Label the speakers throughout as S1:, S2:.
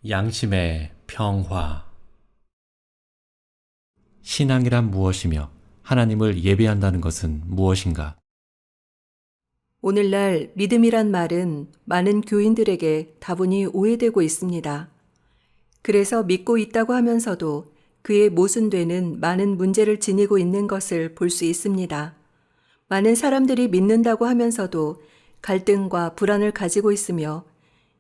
S1: 양심의 평화. 신앙이란 무엇이며 하나님을 예배한다는 것은 무엇인가?
S2: 오늘날 믿음이란 말은 많은 교인들에게 다분히 오해되고 있습니다. 그래서 믿고 있다고 하면서도 그에 모순되는 많은 문제를 지니고 있는 것을 볼 수 있습니다. 많은 사람들이 믿는다고 하면서도 갈등과 불안을 가지고 있으며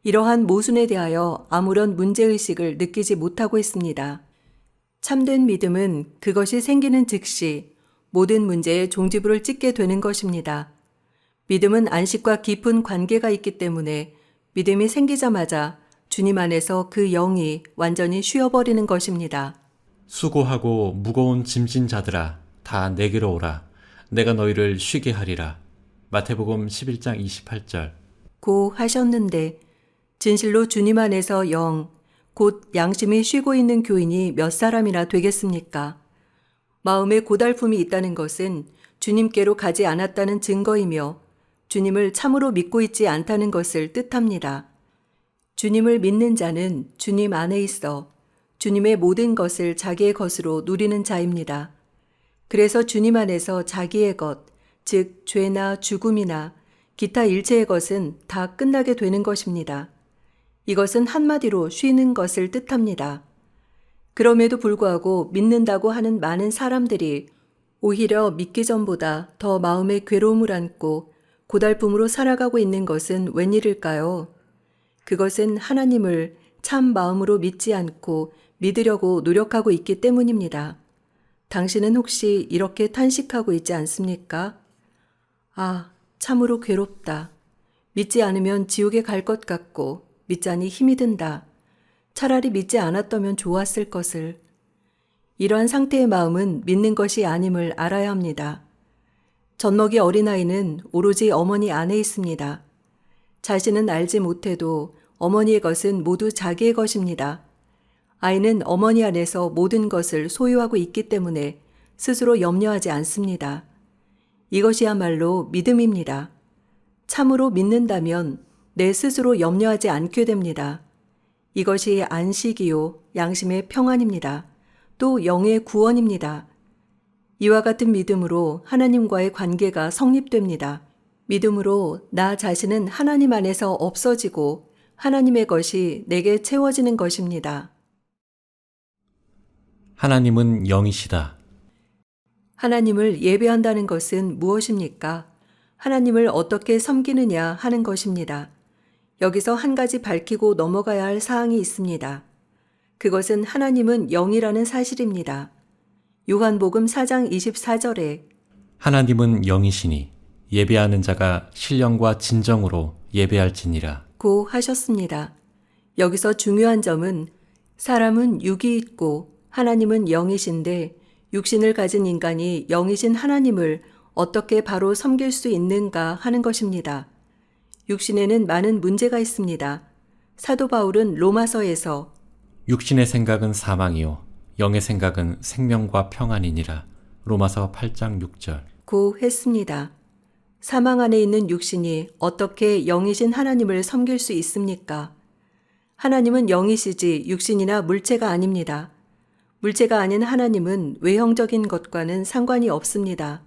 S2: 이러한 모순에 대하여 아무런 문제의식을 느끼지 못하고 있습니다. 참된 믿음은 그것이 생기는 즉시 모든 문제에 종지부를 찍게 되는 것입니다. 믿음은 안식과 깊은 관계가 있기 때문에 믿음이 생기자마자 주님 안에서 그 영이 완전히 쉬어버리는 것입니다.
S1: 수고하고 무거운 짐진 자들아, 다 내게로 오라. 내가 너희를 쉬게 하리라. 마태복음 11장 28절.
S2: 고 하셨는데 진실로 주님 안에서 영, 곧 양심이 쉬고 있는 교인이 몇 사람이나 되겠습니까? 마음에 고달픔이 있다는 것은 주님께로 가지 않았다는 증거이며 주님을 참으로 믿고 있지 않다는 것을 뜻합니다. 주님을 믿는 자는 주님 안에 있어 주님의 모든 것을 자기의 것으로 누리는 자입니다. 그래서 주님 안에서 자기의 것, 즉 죄나 죽음이나 기타 일체의 것은 다 끝나게 되는 것입니다. 이것은 한마디로 쉬는 것을 뜻합니다. 그럼에도 불구하고 믿는다고 하는 많은 사람들이 오히려 믿기 전보다 더 마음에 괴로움을 안고 고달픔으로 살아가고 있는 것은 웬일일까요? 그것은 하나님을 참 마음으로 믿지 않고 믿으려고 노력하고 있기 때문입니다. 당신은 혹시 이렇게 탄식하고 있지 않습니까? 아, 참으로 괴롭다. 믿지 않으면 지옥에 갈 것 같고 믿자니 힘이 든다. 차라리 믿지 않았다면 좋았을 것을. 이러한 상태의 마음은 믿는 것이 아님을 알아야 합니다. 젖먹이 어린아이는 오로지 어머니 안에 있습니다. 자신은 알지 못해도 어머니의 것은 모두 자기의 것입니다. 아이는 어머니 안에서 모든 것을 소유하고 있기 때문에 스스로 염려하지 않습니다. 이것이야말로 믿음입니다. 참으로 믿는다면 내 스스로 염려하지 않게 됩니다. 이것이 안식이요, 양심의 평안입니다. 또 영의 구원입니다. 이와 같은 믿음으로 하나님과의 관계가 성립됩니다. 믿음으로 나 자신은 하나님 안에서 없어지고 하나님의 것이 내게 채워지는 것입니다.
S1: 하나님은 영이시다.
S2: 하나님을 예배한다는 것은 무엇입니까? 하나님을 어떻게 섬기느냐 하는 것입니다. 여기서 한 가지 밝히고 넘어가야 할 사항이 있습니다. 그것은 하나님은 영이라는 사실입니다. 요한복음 4장 24절에
S1: 하나님은 영이시니 예배하는 자가 신령과 진정으로 예배할지니라.
S2: 고 하셨습니다. 여기서 중요한 점은 사람은 육이 있고 하나님은 영이신데 육신을 가진 인간이 영이신 하나님을 어떻게 바로 섬길 수 있는가 하는 것입니다. 육신에는 많은 문제가 있습니다. 사도 바울은 로마서에서
S1: 육신의 생각은 사망이요 영의 생각은 생명과 평안이니라. 로마서 8장 6절.
S2: 고 했습니다. 사망 안에 있는 육신이 어떻게 영이신 하나님을 섬길 수 있습니까? 하나님은 영이시지 육신이나 물체가 아닙니다. 물체가 아닌 하나님은 외형적인 것과는 상관이 없습니다.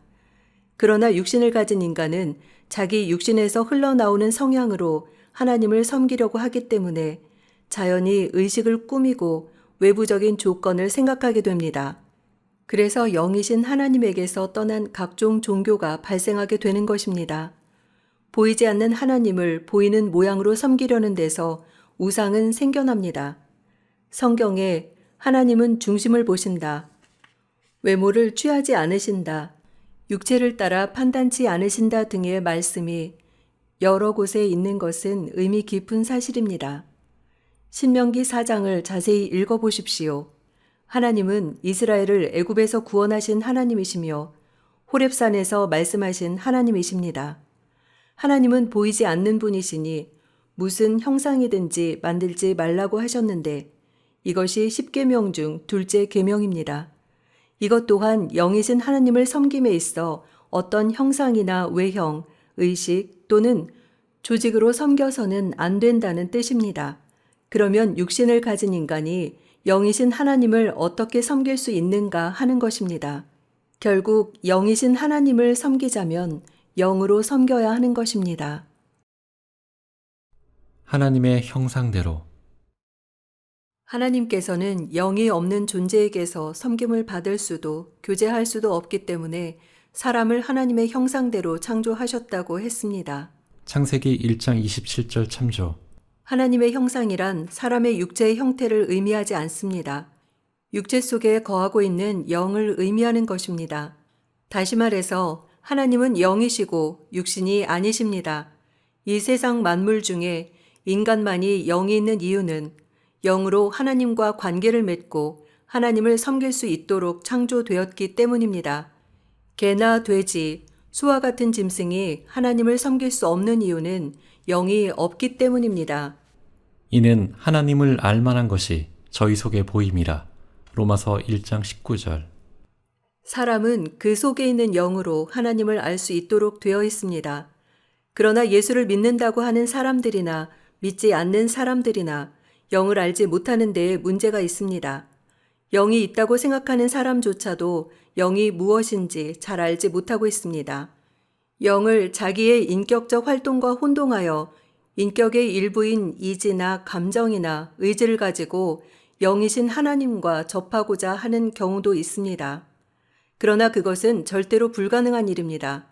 S2: 그러나 육신을 가진 인간은 자기 육신에서 흘러나오는 성향으로 하나님을 섬기려고 하기 때문에 자연히 의식을 꾸미고 외부적인 조건을 생각하게 됩니다. 그래서 영이신 하나님에게서 떠난 각종 종교가 발생하게 되는 것입니다. 보이지 않는 하나님을 보이는 모양으로 섬기려는 데서 우상은 생겨납니다. 성경에 하나님은 중심을 보신다. 외모를 취하지 않으신다. 육체를 따라 판단치 않으신다 등의 말씀이 여러 곳에 있는 것은 의미 깊은 사실입니다. 신명기 4장을 자세히 읽어보십시오. 하나님은 이스라엘을 애굽에서 구원하신 하나님이시며 호렙산에서 말씀하신 하나님이십니다. 하나님은 보이지 않는 분이시니 무슨 형상이든지 만들지 말라고 하셨는데 이것이 10계명 중 둘째 계명입니다. 이것 또한 영이신 하나님을 섬김에 있어 어떤 형상이나 외형, 의식 또는 조직으로 섬겨서는 안 된다는 뜻입니다. 그러면 육신을 가진 인간이 영이신 하나님을 어떻게 섬길 수 있는가 하는 것입니다. 결국 영이신 하나님을 섬기자면 영으로 섬겨야 하는 것입니다.
S1: 하나님의 형상대로.
S2: 하나님께서는 영이 없는 존재에게서 섬김을 받을 수도 교제할 수도 없기 때문에 사람을 하나님의 형상대로 창조하셨다고 했습니다.
S1: 창세기 1장 27절 참조.
S2: 하나님의 형상이란 사람의 육체의 형태를 의미하지 않습니다. 육체 속에 거하고 있는 영을 의미하는 것입니다. 다시 말해서 하나님은 영이시고 육신이 아니십니다. 이 세상 만물 중에 인간만이 영이 있는 이유는 영으로 하나님과 관계를 맺고 하나님을 섬길 수 있도록 창조되었기 때문입니다. 개나 돼지, 소와 같은 짐승이 하나님을 섬길 수 없는 이유는 영이 없기 때문입니다.
S1: 이는 하나님을 알만한 것이 저희 속에 보임이라. 로마서 1장 19절.
S2: 사람은 그 속에 있는 영으로 하나님을 알 수 있도록 되어 있습니다. 그러나 예수를 믿는다고 하는 사람들이나 믿지 않는 사람들이나 영을 알지 못하는 데에 문제가 있습니다. 영이 있다고 생각하는 사람조차도 영이 무엇인지 잘 알지 못하고 있습니다. 영을 자기의 인격적 활동과 혼동하여 인격의 일부인 이지나 감정이나 의지를 가지고 영이신 하나님과 접하고자 하는 경우도 있습니다. 그러나 그것은 절대로 불가능한 일입니다.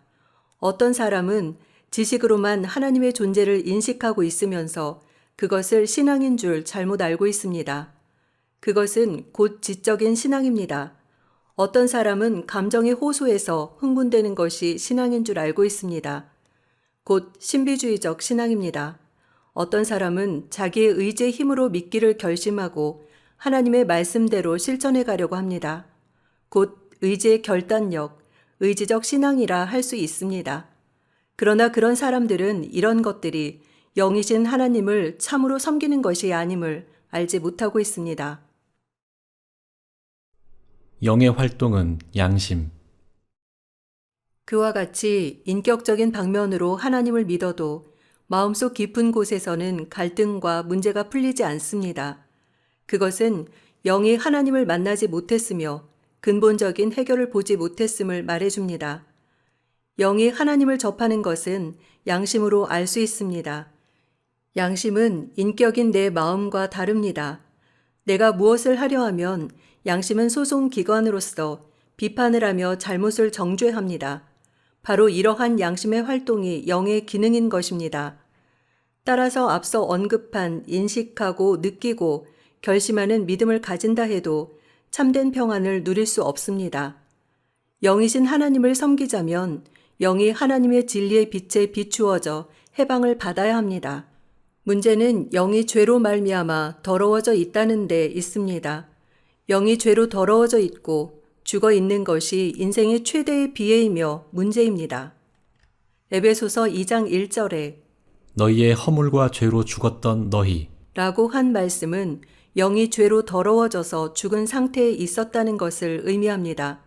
S2: 어떤 사람은 지식으로만 하나님의 존재를 인식하고 있으면서 그것을 신앙인 줄 잘못 알고 있습니다. 그것은 곧 지적인 신앙입니다. 어떤 사람은 감정에 호소해서 흥분되는 것이 신앙인 줄 알고 있습니다. 곧 신비주의적 신앙입니다. 어떤 사람은 자기의 의지의 힘으로 믿기를 결심하고 하나님의 말씀대로 실천해 가려고 합니다. 곧 의지의 결단력, 의지적 신앙이라 할 수 있습니다. 그러나 그런 사람들은 이런 것들이 영이신 하나님을 참으로 섬기는 것이 아님을 알지 못하고 있습니다.
S1: 영의 활동은 양심.
S2: 그와 같이 인격적인 방면으로 하나님을 믿어도 마음속 깊은 곳에서는 갈등과 문제가 풀리지 않습니다. 그것은 영이 하나님을 만나지 못했으며 근본적인 해결을 보지 못했음을 말해줍니다. 영이 하나님을 접하는 것은 양심으로 알 수 있습니다. 양심은 인격인 내 마음과 다릅니다. 내가 무엇을 하려 하면 양심은 소송기관으로서 비판을 하며 잘못을 정죄합니다. 바로 이러한 양심의 활동이 영의 기능인 것입니다. 따라서 앞서 언급한 인식하고 느끼고 결심하는 믿음을 가진다 해도 참된 평안을 누릴 수 없습니다. 영이신 하나님을 섬기자면 영이 하나님의 진리의 빛에 비추어져 해방을 받아야 합니다. 문제는 영이 죄로 말미암아 더러워져 있다는 데 있습니다. 영이 죄로 더러워져 있고 죽어 있는 것이 인생의 최대의 비애이며 문제입니다. 에베소서 2장 1절에
S1: 너희의 허물과 죄로 죽었던 너희.
S2: 라고 한 말씀은 영이 죄로 더러워져서 죽은 상태에 있었다는 것을 의미합니다.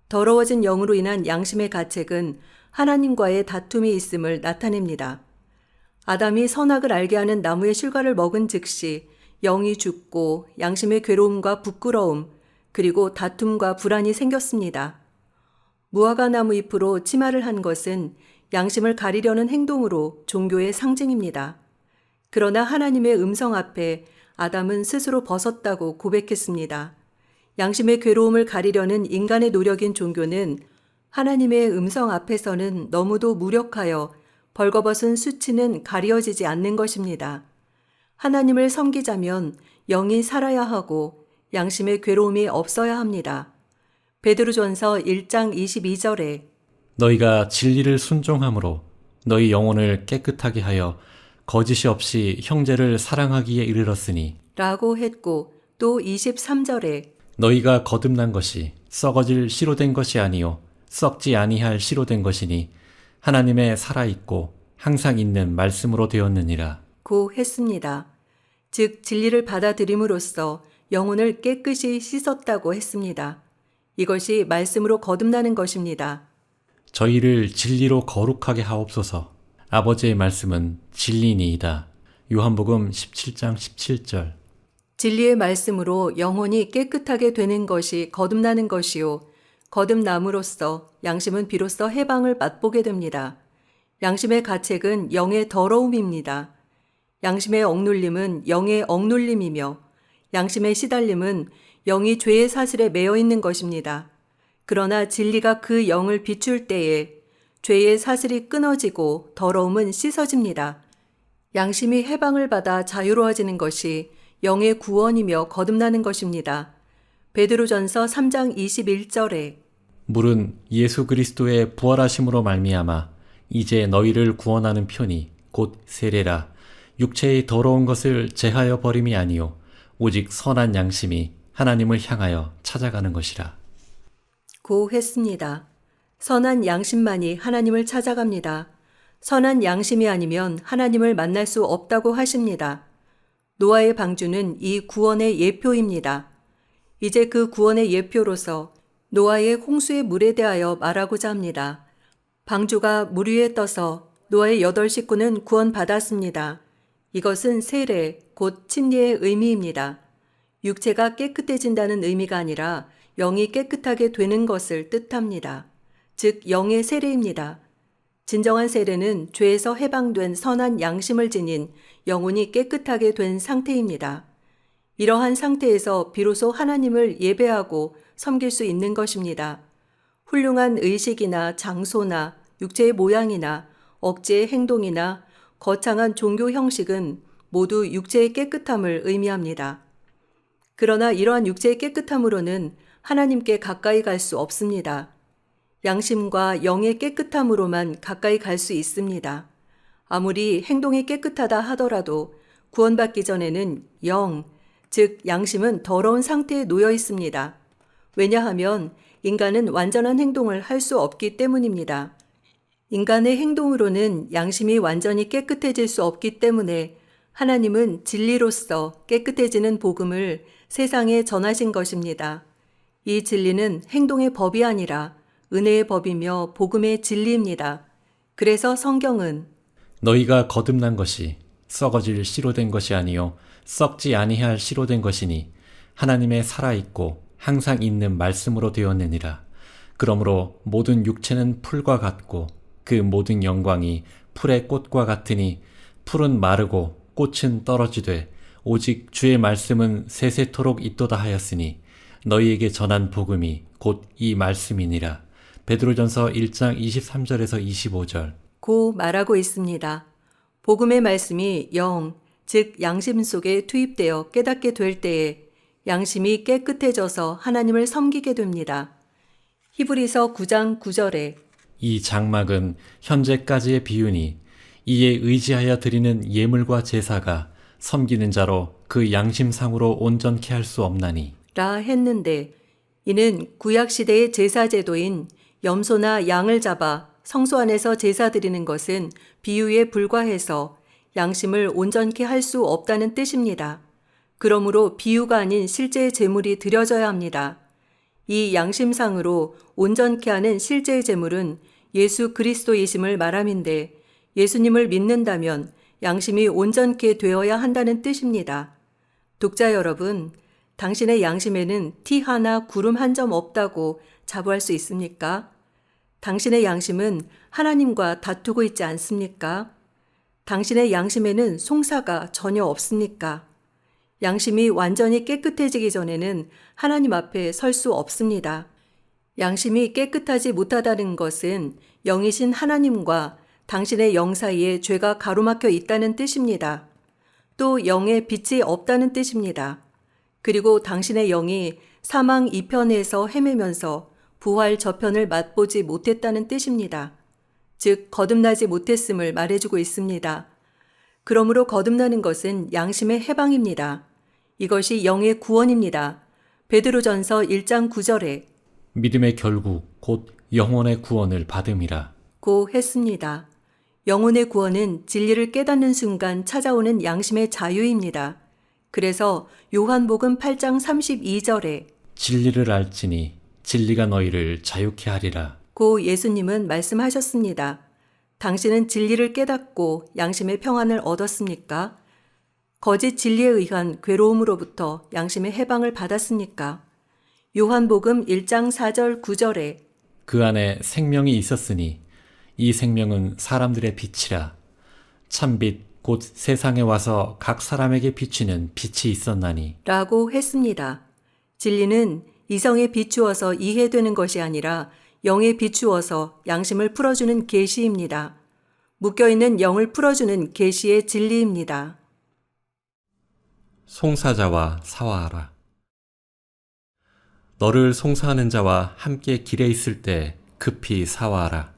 S2: 더러워진 영으로 인한 양심의 가책은 하나님과의 다툼이 있음을 나타냅니다. 아담이 선악을 알게 하는 나무의 실과를 먹은 즉시 영이 죽고 양심의 괴로움과 부끄러움 그리고 다툼과 불안이 생겼습니다. 무화과 나무 잎으로 치마를 한 것은 양심을 가리려는 행동으로 종교의 상징입니다. 그러나 하나님의 음성 앞에 아담은 스스로 벗었다고 고백했습니다. 양심의 괴로움을 가리려는 인간의 노력인 종교는 하나님의 음성 앞에서는 너무도 무력하여 벌거벗은 수치는 가려지지 않는 것입니다. 하나님을 섬기자면 영이 살아야 하고 양심의 괴로움이 없어야 합니다. 베드로전서 1장 22절에
S1: 너희가 진리를 순종함으로 너희 영혼을 깨끗하게 하여 거짓이 없이 형제를 사랑하기에 이르렀으니
S2: 라고 했고 또 23절에
S1: 너희가 거듭난 것이 썩어질 씨로 된 것이 아니요 썩지 아니할 씨로 된 것이니 하나님의 살아있고 항상 있는 말씀으로 되었느니라.
S2: 고 했습니다. 즉 진리를 받아들임으로써 영혼을 깨끗이 씻었다고 했습니다. 이것이 말씀으로 거듭나는 것입니다.
S1: 저희를 진리로 거룩하게 하옵소서. 아버지의 말씀은 진리니이다. 요한복음 17장 17절.
S2: 진리의 말씀으로 영혼이 깨끗하게 되는 것이 거듭나는 것이요. 거듭남으로써 양심은 비로소 해방을 맛보게 됩니다. 양심의 가책은 영의 더러움입니다. 양심의 억눌림은 영의 억눌림이며 양심의 시달림은 영이 죄의 사슬에 매여 있는 것입니다. 그러나 진리가 그 영을 비출 때에 죄의 사슬이 끊어지고 더러움은 씻어집니다. 양심이 해방을 받아 자유로워지는 것이 영의 구원이며 거듭나는 것입니다. 베드로전서 3장 21절에
S1: 물은 예수 그리스도의 부활하심으로 말미암아 이제 너희를 구원하는 편이 곧 세례라. 육체의 더러운 것을 제하여 버림이 아니요 오직 선한 양심이 하나님을 향하여 찾아가는 것이라.
S2: 고 했습니다. 선한 양심만이 하나님을 찾아갑니다. 선한 양심이 아니면 하나님을 만날 수 없다고 하십니다. 노아의 방주는 이 구원의 예표입니다. 이제 그 구원의 예표로서 노아의 홍수의 물에 대하여 말하고자 합니다. 방주가 물 위에 떠서 노아의 8 식구는 구원받았습니다. 이것은 세례, 곧 침례의 의미입니다. 육체가 깨끗해진다는 의미가 아니라 영이 깨끗하게 되는 것을 뜻합니다. 즉 영의 세례입니다. 진정한 세례는 죄에서 해방된 선한 양심을 지닌 영혼이 깨끗하게 된 상태입니다. 이러한 상태에서 비로소 하나님을 예배하고 섬길 수 있는 것입니다. 훌륭한 의식이나 장소나 육체의 모양이나 억제의 행동이나 거창한 종교 형식은 모두 육체의 깨끗함을 의미합니다. 그러나 이러한 육체의 깨끗함으로는 하나님께 가까이 갈 수 없습니다. 양심과 영의 깨끗함으로만 가까이 갈 수 있습니다. 아무리 행동이 깨끗하다 하더라도 구원받기 전에는 영, 즉 양심은 더러운 상태에 놓여 있습니다. 왜냐하면 인간은 완전한 행동을 할 수 없기 때문입니다. 인간의 행동으로는 양심이 완전히 깨끗해질 수 없기 때문에 하나님은 진리로서 깨끗해지는 복음을 세상에 전하신 것입니다. 이 진리는 행동의 법이 아니라 은혜의 법이며 복음의 진리입니다. 그래서 성경은
S1: 너희가 거듭난 것이 썩어질 씨로 된 것이 아니요 썩지 아니할 씨로 된 것이니 하나님의 살아있고 항상 있는 말씀으로 되었느니라. 그러므로 모든 육체는 풀과 같고 그 모든 영광이 풀의 꽃과 같으니 풀은 마르고 꽃은 떨어지되 오직 주의 말씀은 세세토록 있도다 하였으니 너희에게 전한 복음이 곧 이 말씀이니라. 베드로전서 1장 23절에서 25절.
S2: 고 말하고 있습니다. 복음의 말씀이 영, 즉 양심 속에 투입되어 깨닫게 될 때에 양심이 깨끗해져서 하나님을 섬기게 됩니다. 히브리서 9장 9절에
S1: 이 장막은 현재까지의 비유니 이에 의지하여 드리는 예물과 제사가 섬기는 자로 그 양심상으로 온전케 할 수 없나니
S2: 라 했는데 이는 구약시대의 제사제도인 염소나 양을 잡아 성소 안에서 제사 드리는 것은 비유에 불과해서 양심을 온전케 할 수 없다는 뜻입니다. 그러므로 비유가 아닌 실제의 제물이 드려져야 합니다. 이 양심상으로 온전케 하는 실제의 제물은 예수 그리스도이심을 말함인데 예수님을 믿는다면 양심이 온전케 되어야 한다는 뜻입니다. 독자 여러분, 당신의 양심에는 티 하나 구름 한 점 없다고 자부할 수 있습니까? 당신의 양심은 하나님과 다투고 있지 않습니까? 당신의 양심에는 송사가 전혀 없습니까? 양심이 완전히 깨끗해지기 전에는 하나님 앞에 설 수 없습니다. 양심이 깨끗하지 못하다는 것은 영이신 하나님과 당신의 영 사이에 죄가 가로막혀 있다는 뜻입니다. 또 영에 빛이 없다는 뜻입니다. 그리고 당신의 영이 사망 이편에서 헤매면서 부활 저편을 맛보지 못했다는 뜻입니다. 즉 거듭나지 못했음을 말해주고 있습니다. 그러므로 거듭나는 것은 양심의 해방입니다. 이것이 영의 구원입니다. 베드로전서 1장 9절에
S1: 믿음의 결국 곧 영혼의 구원을 받음이라.
S2: 고 했습니다. 영혼의 구원은 진리를 깨닫는 순간 찾아오는 양심의 자유입니다. 그래서 요한복음 8장 32절에
S1: 진리를 알지니 진리가 너희를 자유케 하리라.
S2: 고 예수님은 말씀하셨습니다. 당신은 진리를 깨닫고 양심의 평안을 얻었습니까? 거짓 진리에 의한 괴로움으로부터 양심의 해방을 받았습니까? 요한복음 1장 4절 9절에
S1: 그 안에 생명이 있었으니 이 생명은 사람들의 빛이라. 참빛 곧 세상에 와서 각 사람에게 비추는 빛이 있었나니.
S2: 라고 했습니다. 진리는 이성에 비추어서 이해되는 것이 아니라 영에 비추어서 양심을 풀어주는 계시입니다. 묶여있는 영을 풀어주는 계시의 진리입니다.
S1: 송사자와 사화하라. 너를 송사하는 자와 함께 길에 있을 때 급히 사화하라.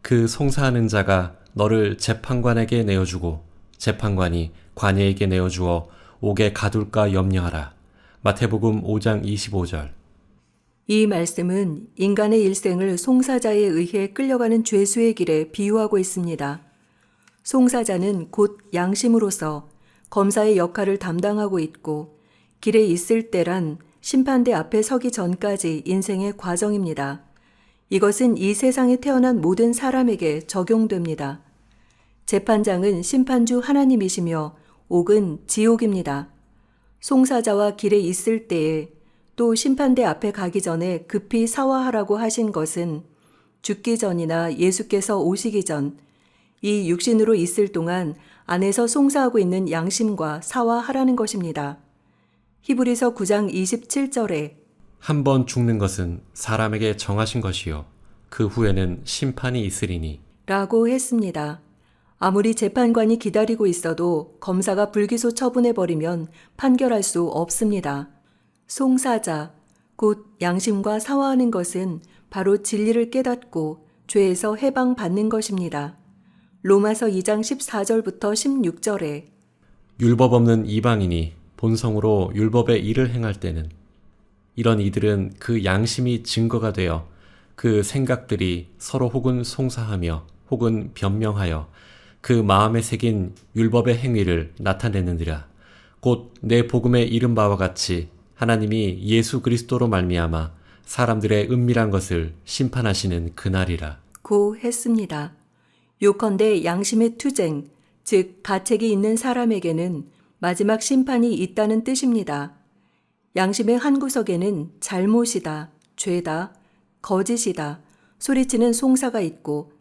S1: 그 송사하는 자가 너를 재판관에게 내어주고 재판관이 관예에게 내어주어 옥에 가둘까 염려하라. 마태복음 5장 25절.
S2: 이 말씀은 인간의 일생을 송사자에 의해 끌려가는 죄수의 길에 비유하고 있습니다. 송사자는 곧 양심으로서 검사의 역할을 담당하고 있고 길에 있을 때란 심판대 앞에 서기 전까지 인생의 과정입니다. 이것은 이 세상에 태어난 모든 사람에게 적용됩니다. 재판장은 심판주 하나님이시며 옥은 지옥입니다. 송사자와 길에 있을 때에 또 심판대 앞에 가기 전에 급히 사화하라고 하신 것은 죽기 전이나 예수께서 오시기 전, 이 육신으로 있을 동안 안에서 송사하고 있는 양심과 사화하라는 것입니다. 히브리서 9장 27절에
S1: 한 번 죽는 것은 사람에게 정하신 것이요 그 후에는 심판이 있으리니.
S2: 라고 했습니다. 아무리 재판관이 기다리고 있어도 검사가 불기소 처분해버리면 판결할 수 없습니다. 송사자, 곧 양심과 사화하는 것은 바로 진리를 깨닫고 죄에서 해방받는 것입니다. 로마서 2장 14절부터 16절에
S1: 율법 없는 이방인이 본성으로 율법의 일을 행할 때는 이런 이들은 그 양심이 증거가 되어 그 생각들이 서로 혹은 송사하며 혹은 변명하여 그 마음에 새긴 율법의 행위를 나타내느니라. 곧 내 복음에 이른 바와 같이 하나님이 예수 그리스도로 말미암아 사람들의 은밀한 것을 심판하시는 그날이라.
S2: 고 했습니다. 요컨대 양심의 투쟁, 즉 가책이 있는 사람에게는 마지막 심판이 있다는 뜻입니다. 양심의 한 구석에는 잘못이다, 죄다, 거짓이다 소리치는 송사가 있고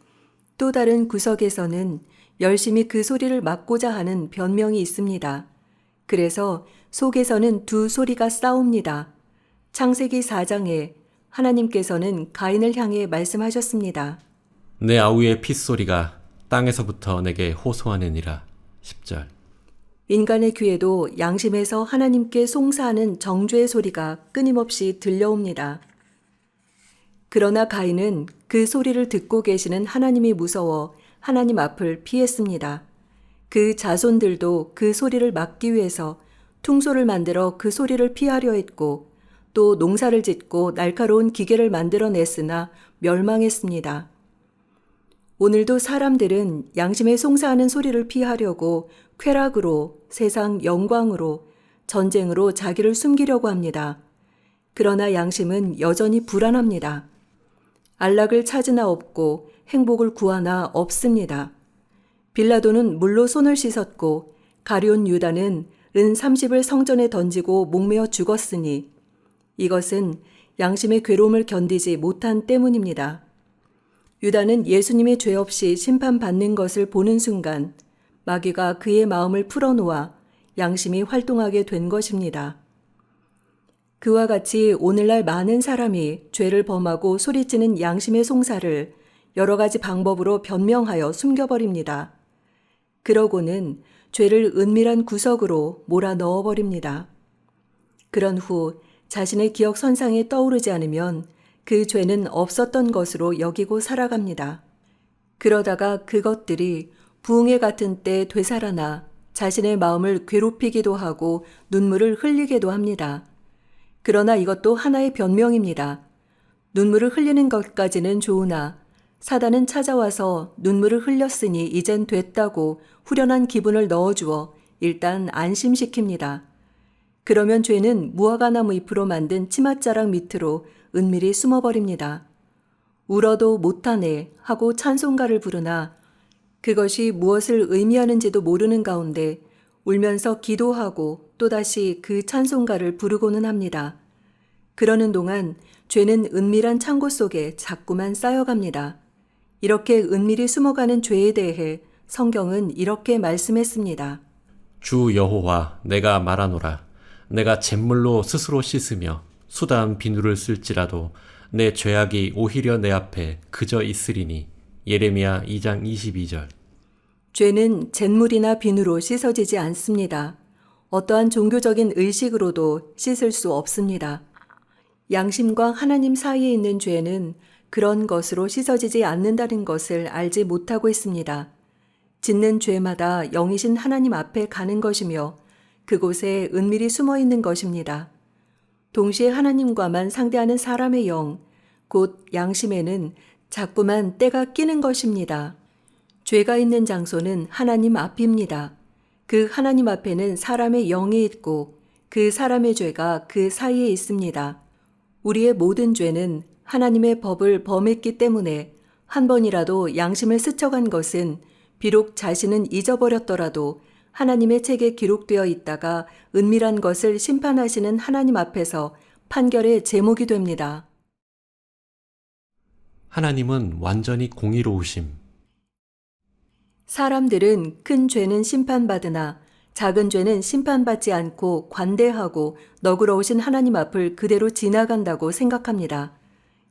S2: 또 다른 구석에서는 열심히 그 소리를 막고자 하는 변명이 있습니다. 그래서 속에서는 두 소리가 싸웁니다. 창세기 4장에 하나님께서는 가인을 향해 말씀하셨습니다.
S1: 내 아우의 핏소리가 땅에서부터 내게 호소하느니라. 10절.
S2: 인간의 귀에도 양심에서 하나님께 송사하는 정죄의 소리가 끊임없이 들려옵니다. 그러나 가인은 그 소리를 듣고 계시는 하나님이 무서워 하나님 앞을 피했습니다. 그 자손들도 그 소리를 막기 위해서 퉁소를 만들어 그 소리를 피하려 했고 또 농사를 짓고 날카로운 기계를 만들어냈으나 멸망했습니다. 오늘도 사람들은 양심에 송사하는 소리를 피하려고 쾌락으로, 세상 영광으로, 전쟁으로 자기를 숨기려고 합니다. 그러나 양심은 여전히 불안합니다. 안락을 찾으나 없고 행복을 구하나 없습니다. 빌라도는 물로 손을 씻었고 가룟 유다는 은 30을 성전에 던지고 목매어 죽었으니 이것은 양심의 괴로움을 견디지 못한 때문입니다. 유다는 예수님의 죄 없이 심판받는 것을 보는 순간 마귀가 그의 마음을 풀어놓아 양심이 활동하게 된 것입니다. 그와 같이 오늘날 많은 사람이 죄를 범하고 소리치는 양심의 송사를 여러 가지 방법으로 변명하여 숨겨버립니다. 그러고는 죄를 은밀한 구석으로 몰아 넣어버립니다. 그런 후 자신의 기억 선상에 떠오르지 않으면 그 죄는 없었던 것으로 여기고 살아갑니다. 그러다가 그것들이 부흥회 같은 때 되살아나 자신의 마음을 괴롭히기도 하고 눈물을 흘리기도 합니다. 그러나 이것도 하나의 변명입니다. 눈물을 흘리는 것까지는 좋으나 사단은 찾아와서 눈물을 흘렸으니 이젠 됐다고 후련한 기분을 넣어주어 일단 안심시킵니다. 그러면 죄는 무화과나무 잎으로 만든 치맛자락 밑으로 은밀히 숨어버립니다. 울어도 못하네 하고 찬송가를 부르나 그것이 무엇을 의미하는지도 모르는 가운데 울면서 기도하고 또다시 그 찬송가를 부르고는 합니다. 그러는 동안 죄는 은밀한 창고 속에 자꾸만 쌓여갑니다. 이렇게 은밀히 숨어가는 죄에 대해 성경은 이렇게 말씀했습니다.
S1: 주 여호와 내가 말하노라. 내가 잿물로 스스로 씻으며 수다한 비누를 쓸지라도 내 죄악이 오히려 내 앞에 그저 있으리니. 예레미야 2장 22절.
S2: 죄는 잿물이나 비누로 씻어지지 않습니다. 어떠한 종교적인 의식으로도 씻을 수 없습니다. 양심과 하나님 사이에 있는 죄는 그런 것으로 씻어지지 않는다는 것을 알지 못하고 있습니다. 짓는 죄마다 영이신 하나님 앞에 가는 것이며 그곳에 은밀히 숨어 있는 것입니다. 동시에 하나님과만 상대하는 사람의 영, 곧 양심에는 자꾸만 때가 끼는 것입니다. 죄가 있는 장소는 하나님 앞입니다. 그 하나님 앞에는 사람의 영이 있고 그 사람의 죄가 그 사이에 있습니다. 우리의 모든 죄는 하나님의 법을 범했기 때문에 한 번이라도 양심을 스쳐간 것은 비록 자신은 잊어버렸더라도 하나님의 책에 기록되어 있다가 은밀한 것을 심판하시는 하나님 앞에서 판결의 제목이 됩니다.
S1: 하나님은 완전히 공의로우심.
S2: 사람들은 큰 죄는 심판받으나 작은 죄는 심판받지 않고 관대하고 너그러우신 하나님 앞을 그대로 지나간다고 생각합니다.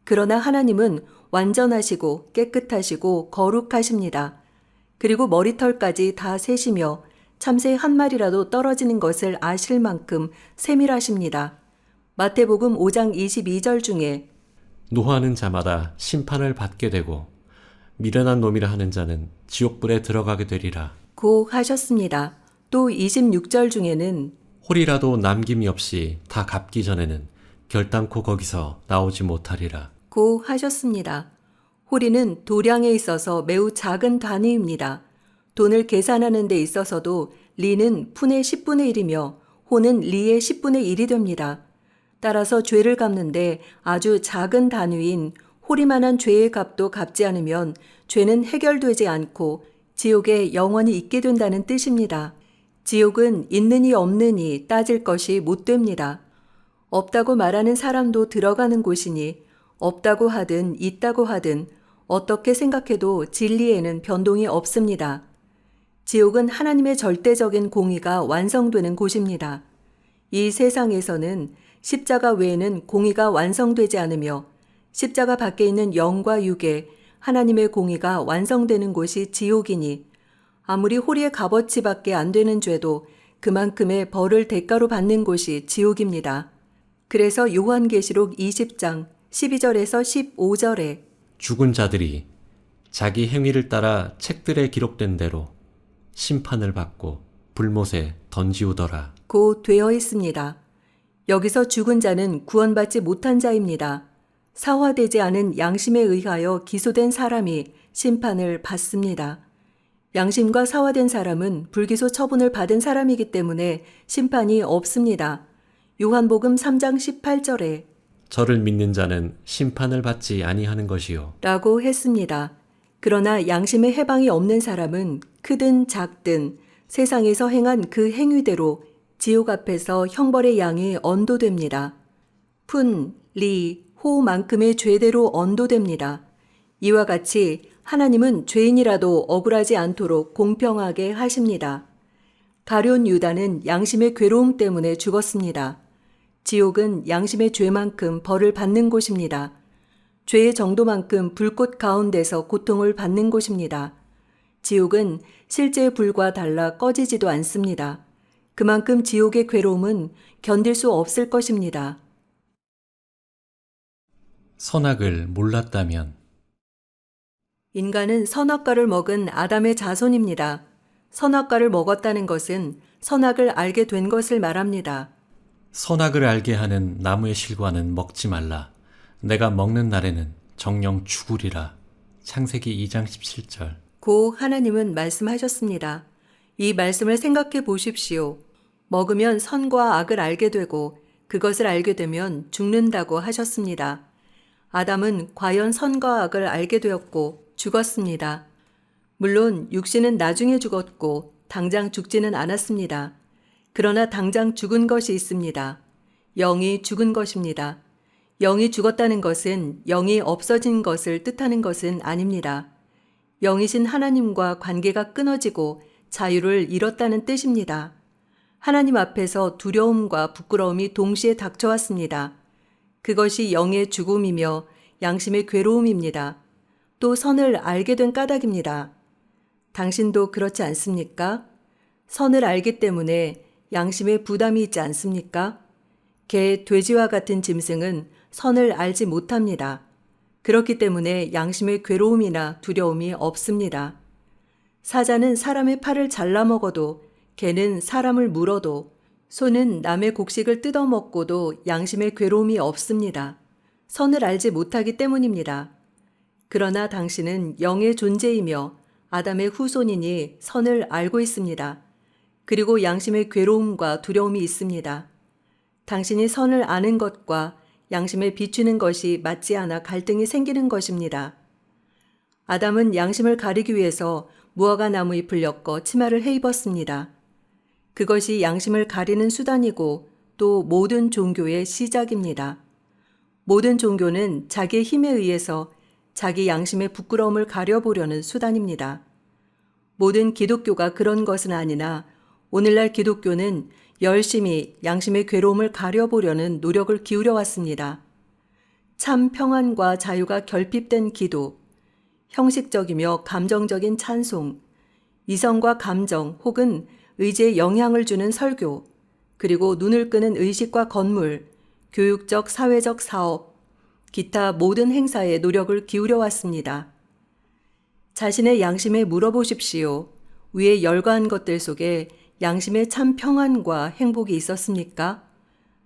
S2: 그러나 하나님은 완전하시고 깨끗하시고 거룩하십니다. 그리고 머리털까지 다 세시며 참새 한 마리라도 떨어지는 것을 아실 만큼 세밀하십니다. 마태복음 5장 22절 중에
S1: 노하는 자마다 심판을 받게 되고 미련한 놈이라 하는 자는 지옥불에 들어가게 되리라.
S2: 고 하셨습니다. 또 26절 중에는
S1: 홀이라도 남김이 없이 다 갚기 전에는 결단코 거기서 나오지 못하리라.
S2: 고 하셨습니다. 호리는 도량에 있어서 매우 작은 단위입니다. 돈을 계산하는 데 있어서도 리는 푼의 10분의 1이며 호는 리의 10분의 1이 됩니다. 따라서 죄를 갚는데 아주 작은 단위인 호리만한 죄의 값도 갚지 않으면 죄는 해결되지 않고 지옥에 영원히 있게 된다는 뜻입니다. 지옥은 있느니 없느니 따질 것이 못 됩니다. 없다고 말하는 사람도 들어가는 곳이니 없다고 하든 있다고 하든 어떻게 생각해도 진리에는 변동이 없습니다. 지옥은 하나님의 절대적인 공의가 완성되는 곳입니다. 이 세상에서는 십자가 외에는 공의가 완성되지 않으며 십자가 밖에 있는 영과 육에 하나님의 공의가 완성되는 곳이 지옥이니 아무리 호리의 값어치밖에 안 되는 죄도 그만큼의 벌을 대가로 받는 곳이 지옥입니다. 그래서 요한계시록 20장 12절에서 15절에
S1: 죽은 자들이 자기 행위를 따라 책들에 기록된 대로 심판을 받고 불못에 던지우더라.
S2: 고 되어 있습니다. 여기서 죽은 자는 구원받지 못한 자입니다. 사화되지 않은 양심에 의하여 기소된 사람이 심판을 받습니다. 양심과 사화된 사람은 불기소 처분을 받은 사람이기 때문에 심판이 없습니다. 요한복음 3장 18절에
S1: 저를 믿는 자는 심판을 받지 아니하는 것이요.
S2: 라고 했습니다. 그러나 양심의 해방이 없는 사람은 크든 작든 세상에서 행한 그 행위대로 지옥 앞에서 형벌의 양이 언도됩니다. 푼, 리, 호만큼의 죄대로 언도됩니다. 이와 같이 하나님은 죄인이라도 억울하지 않도록 공평하게 하십니다. 가룟 유다는 양심의 괴로움 때문에 죽었습니다. 지옥은 양심의 죄만큼 벌을 받는 곳입니다. 죄의 정도만큼 불꽃 가운데서 고통을 받는 곳입니다. 지옥은 실제의 불과 달라 꺼지지도 않습니다. 그만큼 지옥의 괴로움은 견딜 수 없을 것입니다.
S1: 선악을 몰랐다면
S2: 인간은 선악과를 먹은 아담의 자손입니다. 선악과를 먹었다는 것은 선악을 알게 된 것을 말합니다.
S1: 선악을 알게 하는 나무의 실과는 먹지 말라. 내가 먹는 날에는 정령 죽으리라. 창세기 2장 17절.
S2: 고 하나님은 말씀하셨습니다. 이 말씀을 생각해 보십시오. 먹으면 선과 악을 알게 되고 그것을 알게 되면 죽는다고 하셨습니다. 아담은 과연 선과 악을 알게 되었고 죽었습니다. 물론 육신은 나중에 죽었고 당장 죽지는 않았습니다. 그러나 당장 죽은 것이 있습니다. 영이 죽은 것입니다. 영이 죽었다는 것은 영이 없어진 것을 뜻하는 것은 아닙니다. 영이신 하나님과 관계가 끊어지고 자유를 잃었다는 뜻입니다. 하나님 앞에서 두려움과 부끄러움이 동시에 닥쳐왔습니다. 그것이 영의 죽음이며 양심의 괴로움입니다. 또 선을 알게 된 까닭입니다. 당신도 그렇지 않습니까? 선을 알기 때문에 양심에 부담이 있지 않습니까? 개, 돼지와 같은 짐승은 선을 알지 못합니다. 그렇기 때문에 양심의 괴로움이나 두려움이 없습니다. 사자는 사람의 팔을 잘라 먹어도, 개는 사람을 물어도, 소는 남의 곡식을 뜯어먹고도 양심의 괴로움이 없습니다. 선을 알지 못하기 때문입니다. 그러나 당신은 영의 존재이며 아담의 후손이니 선을 알고 있습니다. 그리고 양심의 괴로움과 두려움이 있습니다. 당신이 선을 아는 것과 양심에 비추는 것이 맞지 않아 갈등이 생기는 것입니다. 아담은 양심을 가리기 위해서 무화과 나무 잎을 엮어 치마를 해 입었습니다. 그것이 양심을 가리는 수단이고 또 모든 종교의 시작입니다. 모든 종교는 자기의 힘에 의해서 자기 양심의 부끄러움을 가려보려는 수단입니다. 모든 기독교가 그런 것은 아니나 오늘날 기독교는 열심히 양심의 괴로움을 가려보려는 노력을 기울여 왔습니다. 참 평안과 자유가 결핍된 기도, 형식적이며 감정적인 찬송, 이성과 감정 혹은 의지에 영향을 주는 설교, 그리고 눈을 끄는 의식과 건물, 교육적 사회적 사업, 기타 모든 행사에 노력을 기울여 왔습니다. 자신의 양심에 물어보십시오. 위에 열거한 것들 속에 양심의 참 평안과 행복이 있었습니까?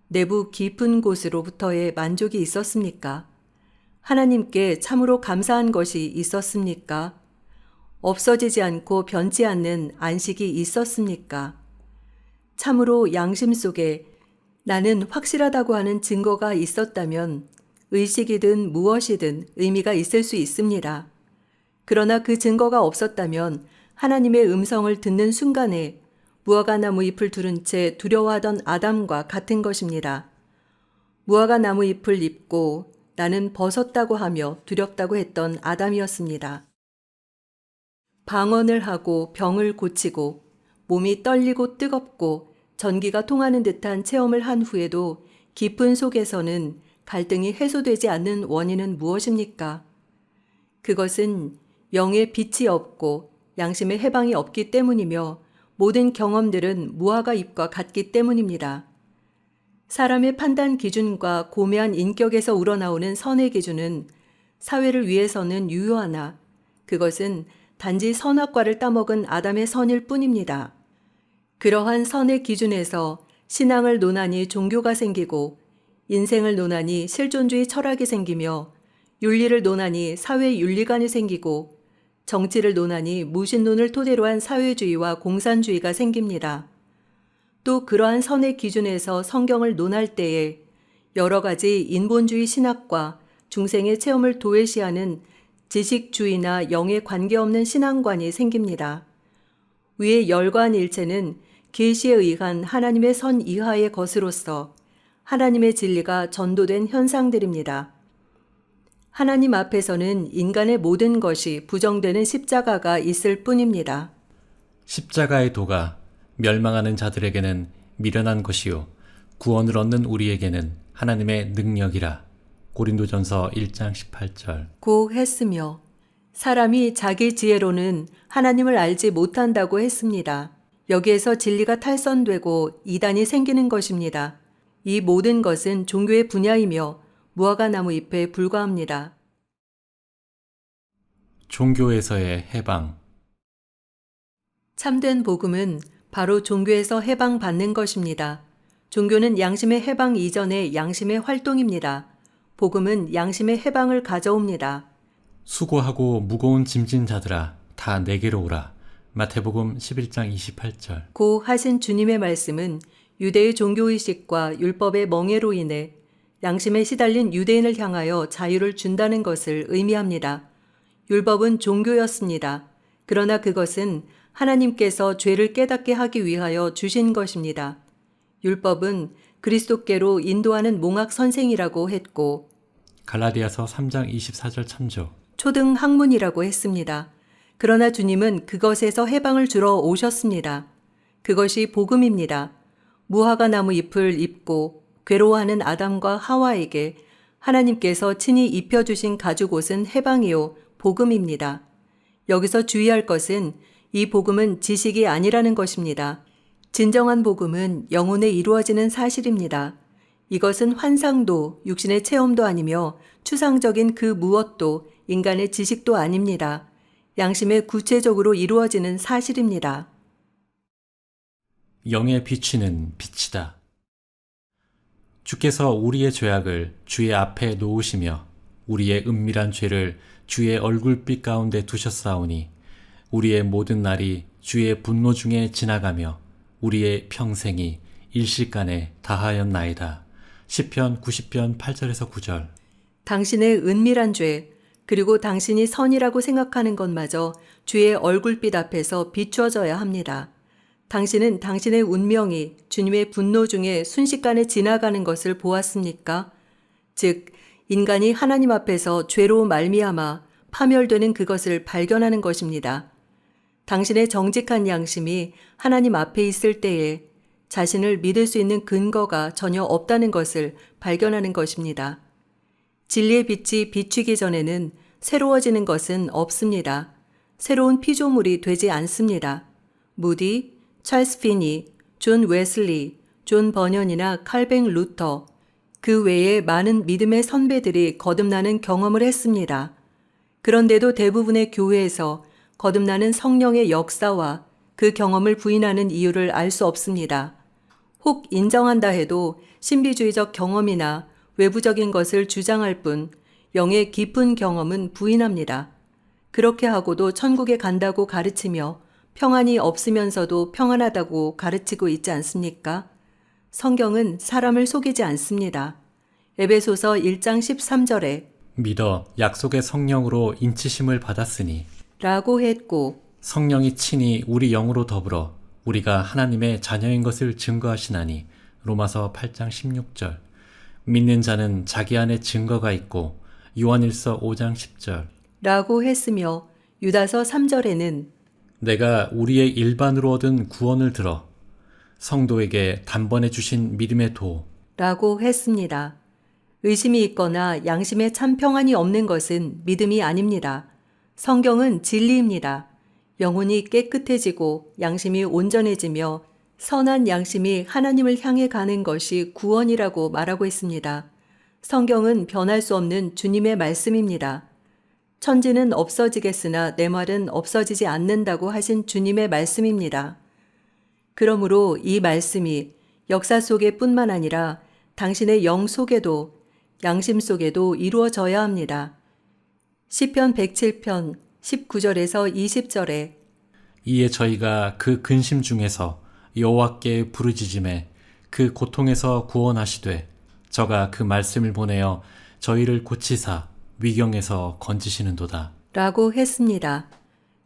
S2: 내부 깊은 곳으로부터의 만족이 있었습니까? 하나님께 참으로 감사한 것이 있었습니까? 없어지지 않고 변치 않는 안식이 있었습니까? 참으로 양심 속에 나는 확실하다고 하는 증거가 있었다면 의식이든 무엇이든 의미가 있을 수 있습니다. 그러나 그 증거가 없었다면 하나님의 음성을 듣는 순간에 무화과 나무 잎을 두른 채 두려워하던 아담과 같은 것입니다. 무화과 나무 잎을 입고 나는 벗었다고 하며 두렵다고 했던 아담이었습니다. 방언을 하고 병을 고치고 몸이 떨리고 뜨겁고 전기가 통하는 듯한 체험을 한 후에도 깊은 속에서는 갈등이 해소되지 않는 원인은 무엇입니까? 그것은 영의 빛이 없고 양심의 해방이 없기 때문이며 모든 경험들은 무화과 잎과 같기 때문입니다. 사람의 판단 기준과 고매한 인격에서 우러나오는 선의 기준은 사회를 위해서는 유효하나 그것은 단지 선악과를 따먹은 아담의 선일 뿐입니다. 그러한 선의 기준에서 신앙을 논하니 종교가 생기고 인생을 논하니 실존주의 철학이 생기며 윤리를 논하니 사회윤리관이 생기고 정치를 논하니 무신론을 토대로 한 사회주의와 공산주의가 생깁니다. 또 그러한 선의 기준에서 성경을 논할 때에 여러 가지 인본주의 신학과 중생의 체험을 도외시하는 지식주의나 영에 관계없는 신앙관이 생깁니다. 위의 열관 일체는 계시에 의한 하나님의 선 이하의 것으로서 하나님의 진리가 전도된 현상들입니다. 하나님 앞에서는 인간의 모든 것이 부정되는 십자가가 있을 뿐입니다.
S1: 십자가의 도가 멸망하는 자들에게는 미련한 것이요 구원을 얻는 우리에게는 하나님의 능력이라. 고린도전서 1장 18절.
S2: 고 했으며 사람이 자기 지혜로는 하나님을 알지 못한다고 했습니다. 여기에서 진리가 탈선되고 이단이 생기는 것입니다. 이 모든 것은 종교의 분야이며 무화과 나무 잎에 불과합니다.
S1: 종교에서의 해방.
S2: 참된 복음은 바로 종교에서 해방받는 것입니다. 종교는 양심의 해방 이전의 양심의 활동입니다. 복음은 양심의 해방을 가져옵니다.
S1: 수고하고 무거운 짐진 자들아 다 내게로 오라. 마태복음 11장 28절.
S2: 고 하신 주님의 말씀은 유대의 종교의식과 율법의 멍해로 인해 양심에 시달린 유대인을 향하여 자유를 준다는 것을 의미합니다. 율법은 종교였습니다. 그러나 그것은 하나님께서 죄를 깨닫게 하기 위하여 주신 것입니다. 율법은 그리스도께로 인도하는 몽학 선생이라고 했고
S1: 갈라디아서 3장 24절 참조.
S2: 초등 학문이라고 했습니다. 그러나 주님은 그것에서 해방을 주러 오셨습니다. 그것이 복음입니다. 무화과 나무 잎을 입고 괴로워하는 아담과 하와에게 하나님께서 친히 입혀주신 가죽옷은 해방이요 복음입니다. 여기서 주의할 것은 이 복음은 지식이 아니라는 것입니다. 진정한 복음은 영혼에 이루어지는 사실입니다. 이것은 환상도 육신의 체험도 아니며 추상적인 그 무엇도 인간의 지식도 아닙니다. 양심에 구체적으로 이루어지는 사실입니다.
S1: 영의 비추는 빛이다. 주께서 우리의 죄악을 주의 앞에 놓으시며 우리의 은밀한 죄를 주의 얼굴빛 가운데 두셨사오니 우리의 모든 날이 주의 분노 중에 지나가며 우리의 평생이 일시간에 다하였나이다. 시편 90편 8절에서 9절.
S2: 당신의 은밀한 죄, 그리고 당신이 선이라고 생각하는 것마저 주의 얼굴빛 앞에서 비추어져야 합니다. 당신은 당신의 운명이 주님의 분노 중에 순식간에 지나가는 것을 보았습니까? 즉, 인간이 하나님 앞에서 죄로 말미암아 파멸되는 그것을 발견하는 것입니다. 당신의 정직한 양심이 하나님 앞에 있을 때에 자신을 믿을 수 있는 근거가 전혀 없다는 것을 발견하는 것입니다. 진리의 빛이 비추기 전에는 새로워지는 것은 없습니다. 새로운 피조물이 되지 않습니다. 무디, 찰스 피니, 존 웨슬리, 존 버년이나 칼뱅 루터, 그 외에 많은 믿음의 선배들이 거듭나는 경험을 했습니다. 그런데도 대부분의 교회에서 거듭나는 성령의 역사와 그 경험을 부인하는 이유를 알 수 없습니다. 혹 인정한다 해도 신비주의적 경험이나 외부적인 것을 주장할 뿐 영의 깊은 경험은 부인합니다. 그렇게 하고도 천국에 간다고 가르치며 평안이 없으면서도 평안하다고 가르치고 있지 않습니까? 성경은 사람을 속이지 않습니다. 에베소서 1장 13절에
S1: 믿어 약속의 성령으로 인치심을 받았으니
S2: 라고 했고
S1: 성령이 친히 우리 영으로 더불어 우리가 하나님의 자녀인 것을 증거하시나니 로마서 8장 16절. 믿는 자는 자기 안에 증거가 있고 요한일서 5장 10절.
S2: 라고 했으며 유다서 3절에는
S1: 내가 우리의 일반으로 얻은 구원을 들어 성도에게 단번에 주신 믿음의 도
S2: 라고 했습니다. 의심이 있거나 양심에 참 평안이 없는 것은 믿음이 아닙니다. 성경은 진리입니다. 영혼이 깨끗해지고 양심이 온전해지며 선한 양심이 하나님을 향해 가는 것이 구원이라고 말하고 있습니다. 성경은 변할 수 없는 주님의 말씀입니다. 천지는 없어지겠으나 내 말은 없어지지 않는다고 하신 주님의 말씀입니다. 그러므로 이 말씀이 역사 속에 뿐만 아니라 당신의 영 속에도 양심 속에도 이루어져야 합니다. 시편 107편 19절에서 20절에
S1: 이에 저희가 그 근심 중에서 여호와께 부르짖음에 그 고통에서 구원하시되 저가 그 말씀을 보내어 저희를 고치사 위경에서 건지시는도다.
S2: 라고 했습니다.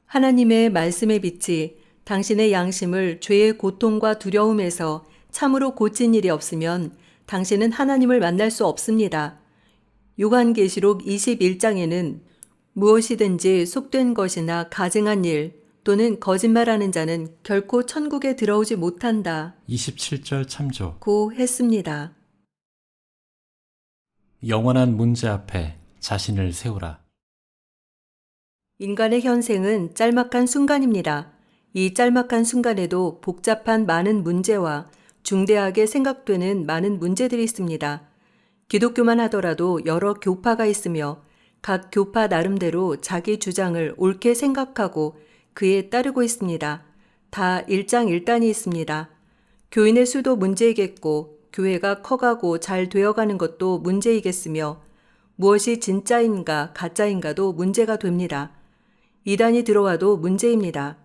S2: 하나님의 말씀의 빛이 당신의 양심을 죄의 고통과 두려움에서 참으로 고친 일이 없으면 당신은 하나님을 만날 수 없습니다. 요한계시록 21장에는 무엇이든지 속된 것이나 가증한 일 또는 거짓말하는 자는 결코 천국에 들어오지 못한다.
S1: 27절 참조.
S2: 고 했습니다.
S1: 영원한 문제 앞에 자신을 세우라.
S2: 인간의 현생은 짤막한 순간입니다. 이 짤막한 순간에도 복잡한 많은 문제와 중대하게 생각되는 많은 문제들이 있습니다. 기독교만 하더라도 여러 교파가 있으며 각 교파 나름대로 자기 주장을 옳게 생각하고 그에 따르고 있습니다. 다 일장일단이 있습니다. 교인의 수도 문제이겠고 교회가 커가고 잘 되어가는 것도 문제이겠으며 무엇이 진짜인가 가짜인가도 문제가 됩니다. 이단이 들어와도 문제입니다.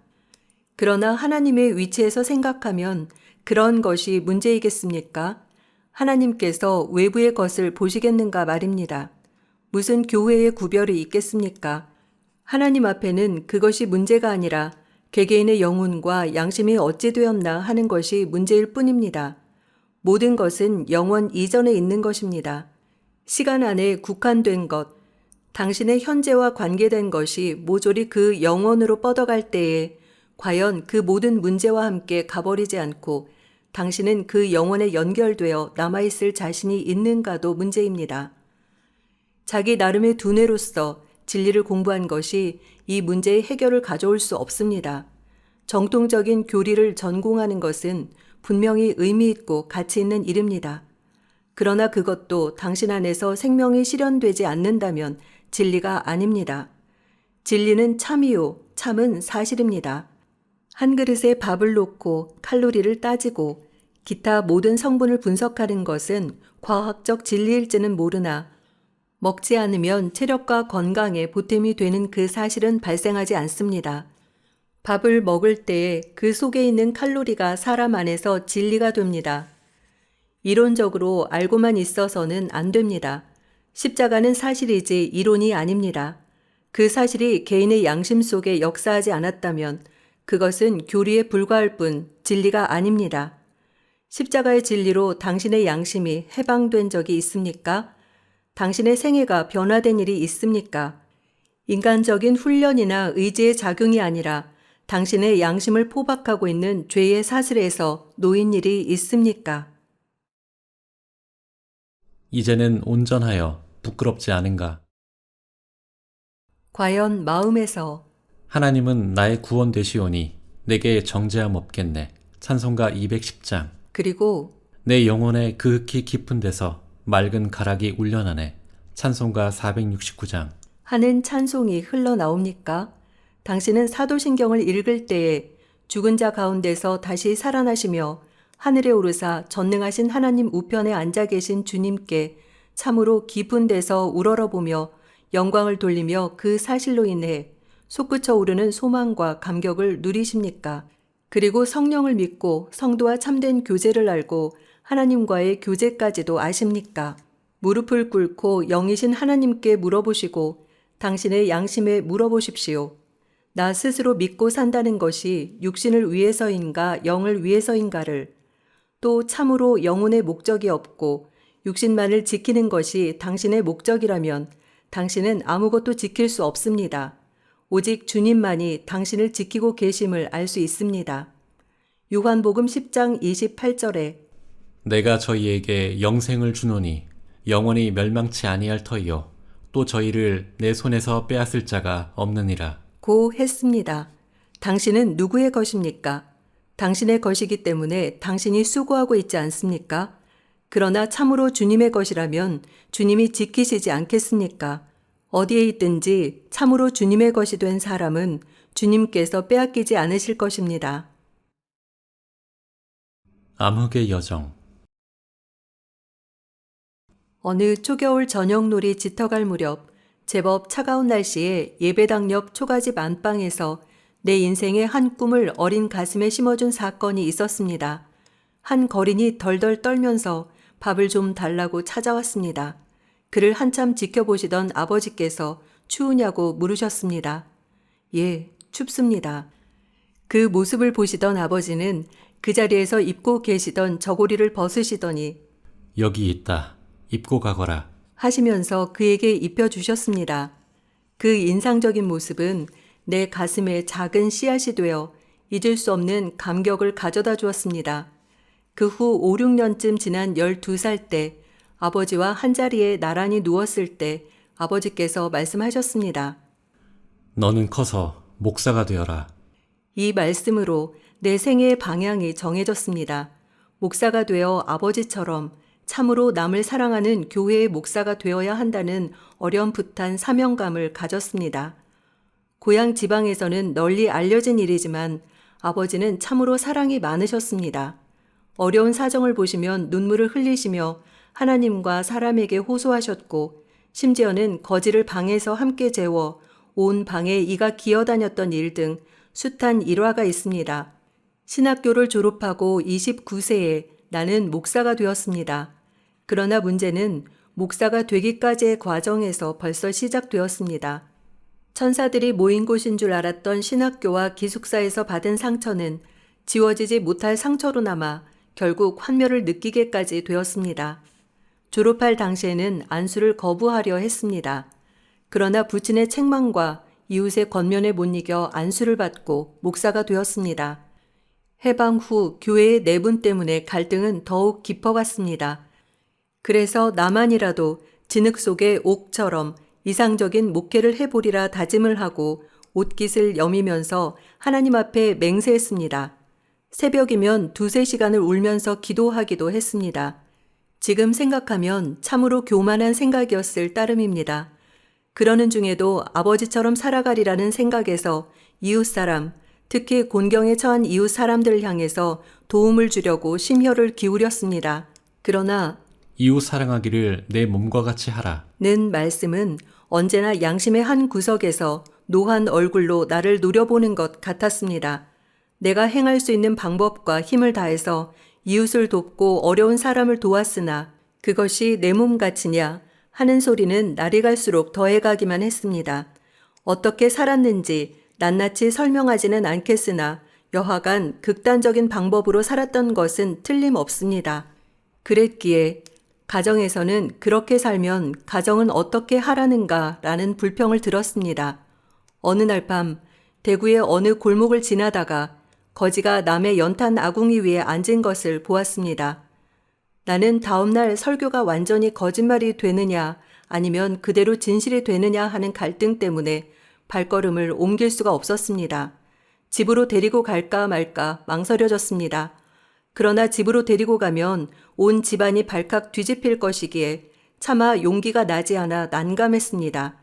S2: 그러나 하나님의 위치에서 생각하면 그런 것이 문제이겠습니까? 하나님께서 외부의 것을 보시겠는가 말입니다. 무슨 교회의 구별이 있겠습니까? 하나님 앞에는 그것이 문제가 아니라 개개인의 영혼과 양심이 어찌 되었나 하는 것이 문제일 뿐입니다. 모든 것은 영원 이전에 있는 것입니다. 시간 안에 국한된 것, 당신의 현재와 관계된 것이 모조리 그 영원으로 뻗어갈 때에 과연 그 모든 문제와 함께 가버리지 않고 당신은 그 영혼에 연결되어 남아있을 자신이 있는가도 문제입니다. 자기 나름의 두뇌로서 진리를 공부한 것이 이 문제의 해결을 가져올 수 없습니다. 정통적인 교리를 전공하는 것은 분명히 의미 있고 가치 있는 일입니다. 그러나 그것도 당신 안에서 생명이 실현되지 않는다면 진리가 아닙니다. 진리는 참이요, 참은 사실입니다. 한 그릇에 밥을 놓고 칼로리를 따지고 기타 모든 성분을 분석하는 것은 과학적 진리일지는 모르나 먹지 않으면 체력과 건강에 보탬이 되는 그 사실은 발생하지 않습니다. 밥을 먹을 때에 그 속에 있는 칼로리가 사람 안에서 진리가 됩니다. 이론적으로 알고만 있어서는 안 됩니다. 십자가는 사실이지 이론이 아닙니다. 그 사실이 개인의 양심 속에 역사하지 않았다면 그것은 교리에 불과할 뿐 진리가 아닙니다. 십자가의 진리로 당신의 양심이 해방된 적이 있습니까? 당신의 생애가 변화된 일이 있습니까? 인간적인 훈련이나 의지의 작용이 아니라 당신의 양심을 포박하고 있는 죄의 사슬에서 놓인 일이 있습니까?
S1: 이제는 온전하여 부끄럽지 않은가?
S2: 과연 마음에서
S1: 하나님은 나의 구원 되시오니 내게 정죄함 없겠네. 찬송가 210장.
S2: 그리고
S1: 내 영혼의 그윽히 깊은 데서 맑은 가락이 울려나네. 찬송가 469장.
S2: 하는 찬송이 흘러나옵니까? 당신은 사도신경을 읽을 때에 죽은 자 가운데서 다시 살아나시며 하늘에 오르사 전능하신 하나님 우편에 앉아 계신 주님께 참으로 깊은 데서 우러러보며 영광을 돌리며 그 사실로 인해 솟구쳐 오르는 소망과 감격을 누리십니까? 그리고 성령을 믿고 성도와 참된 교제를 알고 하나님과의 교제까지도 아십니까? 무릎을 꿇고 영이신 하나님께 물어보시고 당신의 양심에 물어보십시오. 나 스스로 믿고 산다는 것이 육신을 위해서인가 영을 위해서인가를, 또 참으로 영혼의 목적이 없고 육신만을 지키는 것이 당신의 목적이라면 당신은 아무것도 지킬 수 없습니다. 오직 주님만이 당신을 지키고 계심을 알 수 있습니다. 요한복음 10장 28절에
S1: 내가 저희에게 영생을 주노니 영원히 멸망치 아니할 터이요 또 저희를 내 손에서 빼앗을 자가 없느니라.
S2: 고 했습니다. 당신은 누구의 것입니까? 당신의 것이기 때문에 당신이 수고하고 있지 않습니까? 그러나 참으로 주님의 것이라면 주님이 지키시지 않겠습니까? 어디에 있든지 참으로 주님의 것이 된 사람은 주님께서 빼앗기지 않으실 것입니다.
S1: 암흑의 여정.
S2: 어느 초겨울 저녁놀이 짙어갈 무렵 제법 차가운 날씨에 예배당 옆 초가집 안방에서 내 인생의 한 꿈을 어린 가슴에 심어준 사건이 있었습니다. 한 거린이 덜덜 떨면서 밥을 좀 달라고 찾아왔습니다. 그를 한참 지켜보시던 아버지께서 추우냐고 물으셨습니다. 예, 춥습니다. 그 모습을 보시던 아버지는 그 자리에서 입고 계시던 저고리를 벗으시더니
S1: 여기 있다. 입고 가거라.
S2: 하시면서 그에게 입혀주셨습니다. 그 인상적인 모습은 내 가슴에 작은 씨앗이 되어 잊을 수 없는 감격을 가져다 주었습니다. 그 후 5, 6년쯤 지난 12살 때 아버지와 한자리에 나란히 누웠을 때 아버지께서 말씀하셨습니다.
S1: 너는 커서 목사가 되어라.
S2: 이 말씀으로 내 생애의 방향이 정해졌습니다. 목사가 되어 아버지처럼 참으로 남을 사랑하는 교회의 목사가 되어야 한다는 어렴풋한 사명감을 가졌습니다. 고향 지방에서는 널리 알려진 일이지만 아버지는 참으로 사랑이 많으셨습니다. 어려운 사정을 보시면 눈물을 흘리시며 하나님과 사람에게 호소하셨고 심지어는 거지를 방에서 함께 재워 온 방에 이가 기어다녔던 일 등 숱한 일화가 있습니다. 신학교를 졸업하고 29세에 나는 목사가 되었습니다. 그러나 문제는 목사가 되기까지의 과정에서 벌써 시작되었습니다. 천사들이 모인 곳인 줄 알았던 신학교와 기숙사에서 받은 상처는 지워지지 못할 상처로 남아 결국 환멸을 느끼게까지 되었습니다. 졸업할 당시에는 안수를 거부하려 했습니다. 그러나 부친의 책망과 이웃의 권면에 못 이겨 안수를 받고 목사가 되었습니다. 해방 후 교회의 내분 때문에 갈등은 더욱 깊어갔습니다. 그래서 나만이라도 진흙 속의 옥처럼 이상적인 목회를 해보리라 다짐을 하고 옷깃을 여미면서 하나님 앞에 맹세했습니다. 새벽이면 2-3시간을 울면서 기도하기도 했습니다. 지금 생각하면 참으로 교만한 생각이었을 따름입니다. 그러는 중에도 아버지처럼 살아가리라는 생각에서 이웃 사람, 특히 곤경에 처한 이웃 사람들을 향해서 도움을 주려고 심혈을 기울였습니다. 그러나
S1: 이웃 사랑하기를 내 몸과 같이 하라.
S2: 는 말씀은 언제나 양심의 한 구석에서 노한 얼굴로 나를 노려보는 것 같았습니다. 내가 행할 수 있는 방법과 힘을 다해서 이웃을 돕고 어려운 사람을 도왔으나 그것이 내 몸 같으냐 하는 소리는 날이 갈수록 더해가기만 했습니다. 어떻게 살았는지 낱낱이 설명하지는 않겠으나 여하간 극단적인 방법으로 살았던 것은 틀림없습니다. 그랬기에 가정에서는 그렇게 살면 가정은 어떻게 하라는가 라는 불평을 들었습니다. 어느 날 밤 대구의 어느 골목을 지나다가 거지가 남의 연탄 아궁이 위에 앉은 것을 보았습니다. 나는 다음날 설교가 완전히 거짓말이 되느냐 아니면 그대로 진실이 되느냐 하는 갈등 때문에 발걸음을 옮길 수가 없었습니다. 집으로 데리고 갈까 말까 망설여졌습니다. 그러나 집으로 데리고 가면 온 집안이 발칵 뒤집힐 것이기에 차마 용기가 나지 않아 난감했습니다.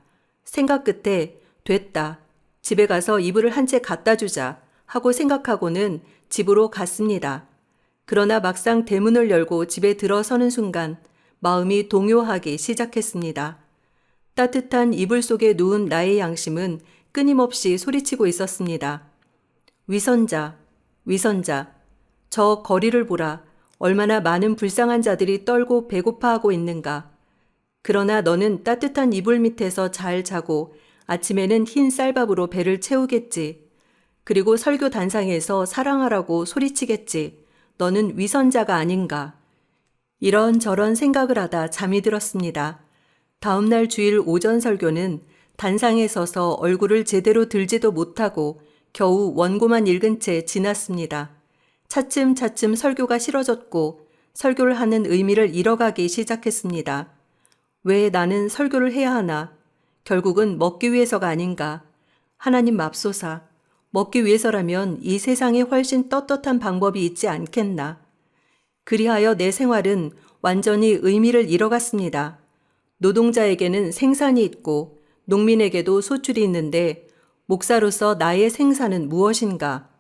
S2: 생각 끝에 됐다. 집에 가서 이불을 한 채 갖다 주자 하고 생각하고는 집으로 갔습니다. 그러나 막상 대문을 열고 집에 들어서는 순간 마음이 동요하기 시작했습니다. 따뜻한 이불 속에 누운 나의 양심은 끊임없이 소리치고 있었습니다. 위선자, 위선자. 저 거리를 보라. 얼마나 많은 불쌍한 자들이 떨고 배고파하고 있는가. 그러나 너는 따뜻한 이불 밑에서 잘 자고 아침에는 흰 쌀밥으로 배를 채우겠지. 그리고 설교 단상에서 사랑하라고 소리치겠지. 너는 위선자가 아닌가. 이런저런 생각을 하다 잠이 들었습니다. 다음날 주일 오전 설교는 단상에 서서 얼굴을 제대로 들지도 못하고 겨우 원고만 읽은 채 지났습니다. 차츰차츰 설교가 싫어졌고 설교를 하는 의미를 잃어가기 시작했습니다. 왜 나는 설교를 해야 하나? 결국은 먹기 위해서가 아닌가? 하나님 맙소사. 먹기 위해서라면 이 세상에 훨씬 떳떳한 방법이 있지 않겠나? 그리하여 내 생활은 완전히 의미를 잃어갔습니다. 노동자에게는 생산이 있고 농민에게도 소출이 있는데 목사로서 나의 생산은 무엇인가?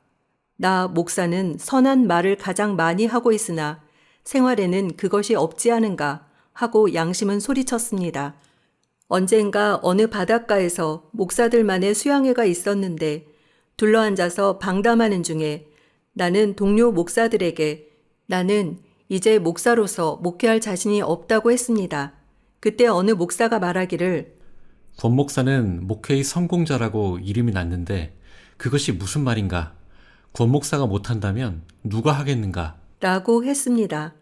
S2: 나 목사는 선한 말을 가장 많이 하고 있으나 생활에는 그것이 없지 않은가 하고 양심은 소리쳤습니다. 언젠가 어느 바닷가에서 목사들만의 수양회가 있었는데 둘러앉아서 방담하는 중에 나는 동료 목사들에게 나는 이제 목사로서 목회할 자신이 없다고 했습니다. 그때 어느 목사가 말하기를
S1: 권 목사는 목회의 성공자라고 이름이 났는데 그것이 무슨 말인가? 권 목사가 못한다면 누가 하겠는가?
S2: 라고 했습니다.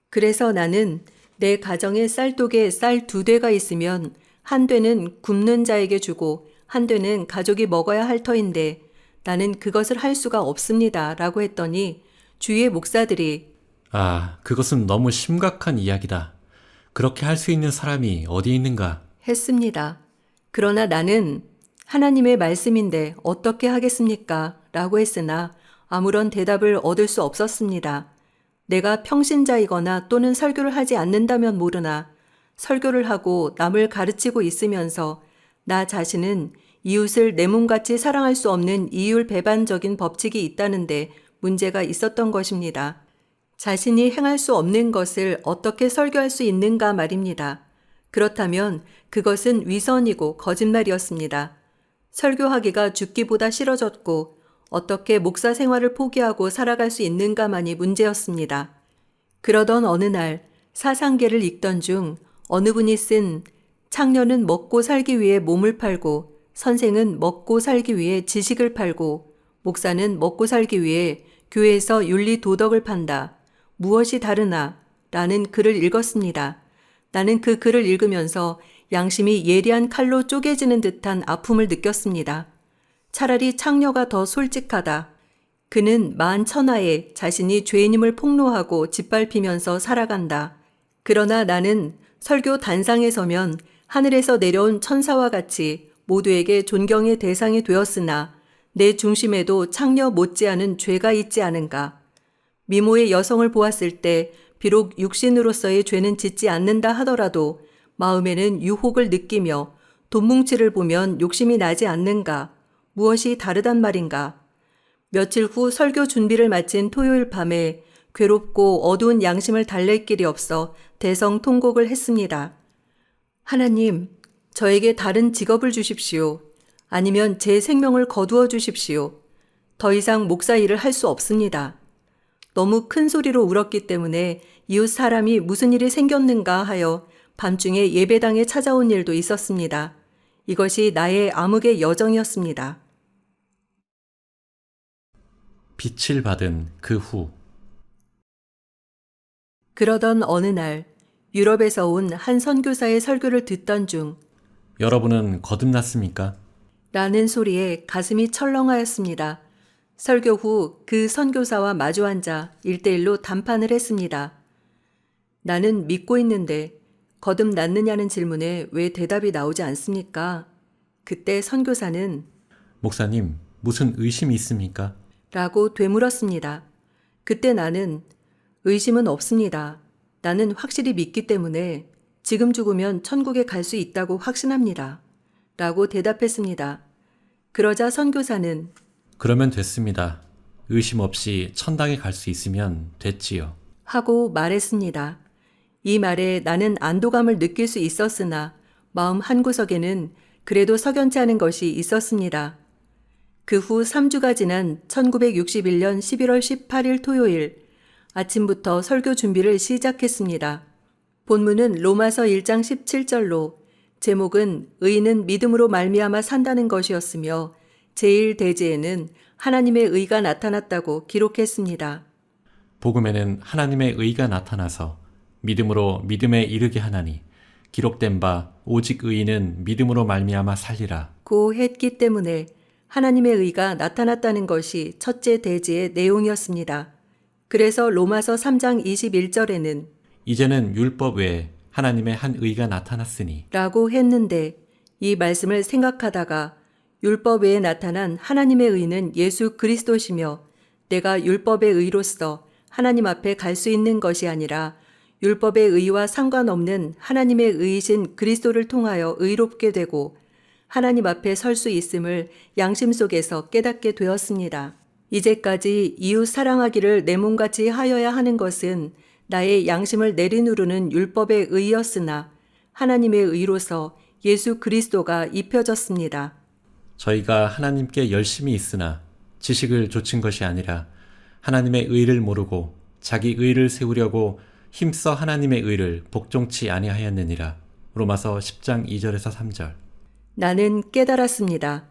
S2: 그래서 나는 내 가정에 쌀독에 쌀 2대가 있으면 한 대는 굶는 자에게 주고 한 대는 가족이 먹어야 할 터인데 나는 그것을 할 수가 없습니다. 라고 했더니 주위의 목사들이
S1: 그것은 너무 심각한 이야기다. 그렇게 할 수 있는 사람이 어디 있는가?
S2: 했습니다. 그러나 나는 하나님의 말씀인데 어떻게 하겠습니까? 라고 했으나 아무런 대답을 얻을 수 없었습니다. 내가 평신자이거나 또는 설교를 하지 않는다면 모르나 설교를 하고 남을 가르치고 있으면서 나 자신은 이웃을 내 몸같이 사랑할 수 없는 이율배반적인 법칙이 있다는데 문제가 있었던 것입니다. 자신이 행할 수 없는 것을 어떻게 설교할 수 있는가 말입니다. 그렇다면 그것은 위선이고 거짓말이었습니다. 설교하기가 죽기보다 싫어졌고 어떻게 목사 생활을 포기하고 살아갈 수 있는가만이 문제였습니다. 그러던 어느 날 사상계를 읽던 중 어느 분이 쓴 창녀는 먹고 살기 위해 몸을 팔고 선생은 먹고 살기 위해 지식을 팔고 목사는 먹고 살기 위해 교회에서 윤리 도덕을 판다. 무엇이 다르나? 라는 글을 읽었습니다. 나는 그 글을 읽으면서 양심이 예리한 칼로 쪼개지는 듯한 아픔을 느꼈습니다. 차라리 창녀가 더 솔직하다. 그는 만천하에 자신이 죄인임을 폭로하고 짓밟히면서 살아간다. 그러나 나는 설교 단상에 서면 하늘에서 내려온 천사와 같이 모두에게 존경의 대상이 되었으나 내 중심에도 창녀 못지않은 죄가 있지 않은가. 미모의 여성을 보았을 때 비록 육신으로서의 죄는 짓지 않는다 하더라도 마음에는 유혹을 느끼며 돈뭉치를 보면 욕심이 나지 않는가. 무엇이 다르단 말인가. 며칠 후 설교 준비를 마친 토요일 밤에 괴롭고 어두운 양심을 달랠 길이 없어 대성통곡을 했습니다. 하나님, 저에게 다른 직업을 주십시오. 아니면 제 생명을 거두어 주십시오. 더 이상 목사 일을 할 수 없습니다. 너무 큰 소리로 울었기 때문에 이웃 사람이 무슨 일이 생겼는가 하여 밤중에 예배당에 찾아온 일도 있었습니다. 이것이 나의 암흑의 여정이었습니다.
S1: 빛을 받은 그 후.
S2: 그러던 어느 날 유럽에서 온 한 선교사의 설교를 듣던 중
S1: 여러분은 거듭났습니까?
S2: 라는 소리에 가슴이 철렁하였습니다. 설교 후 그 선교사와 마주 앉아 1대1로 담판을 했습니다. 나는 믿고 있는데 거듭났느냐는 질문에 왜 대답이 나오지 않습니까? 그때 선교사는
S1: 목사님, 무슨 의심이 있습니까?
S2: 라고 되물었습니다. 그때 나는 의심은 없습니다. 나는 확실히 믿기 때문에 지금 죽으면 천국에 갈 수 있다고 확신합니다. 라고 대답했습니다. 그러자 선교사는
S1: 그러면 됐습니다. 의심 없이 천당에 갈 수 있으면 됐지요.
S2: 하고 말했습니다. 이 말에 나는 안도감을 느낄 수 있었으나 마음 한구석에는 그래도 석연치 않은 것이 있었습니다. 그 후 3주가 지난 1961년 11월 18일 토요일 아침부터 설교 준비를 시작했습니다. 본문은 로마서 1장 17절로 제목은 의인은 믿음으로 말미암아 산다는 것이었으며 제1대지에는 하나님의 의가 나타났다고 기록했습니다.
S1: 복음에는 하나님의 의가 나타나서 믿음으로 믿음에 이르게 하나니 기록된 바 오직 의인은 믿음으로 말미암아 살리라.
S2: 고 했기 때문에 하나님의 의가 나타났다는 것이 첫째 대지의 내용이었습니다. 그래서 로마서 3장 21절에는
S1: 이제는 율법 외에 하나님의 한 의가 나타났으니
S2: 라고 했는데 이 말씀을 생각하다가 율법 외에 나타난 하나님의 의는 예수 그리스도시며 내가 율법의 의로서 하나님 앞에 갈 수 있는 것이 아니라 율법의 의와 상관없는 하나님의 의이신 그리스도를 통하여 의롭게 되고 하나님 앞에 설 수 있음을 양심 속에서 깨닫게 되었습니다. 이제까지 이웃 사랑하기를 내 몸같이 하여야 하는 것은 나의 양심을 내리누르는 율법의 의였으나 하나님의 의로서 예수 그리스도가 입혀졌습니다.
S1: 저희가 하나님께 열심히 있으나 지식을 좇은 것이 아니라 하나님의 의를 모르고 자기 의를 세우려고 힘써 하나님의 의를 복종치 아니하였느니라. 로마서 10장 2절에서 3절.
S2: 나는 깨달았습니다.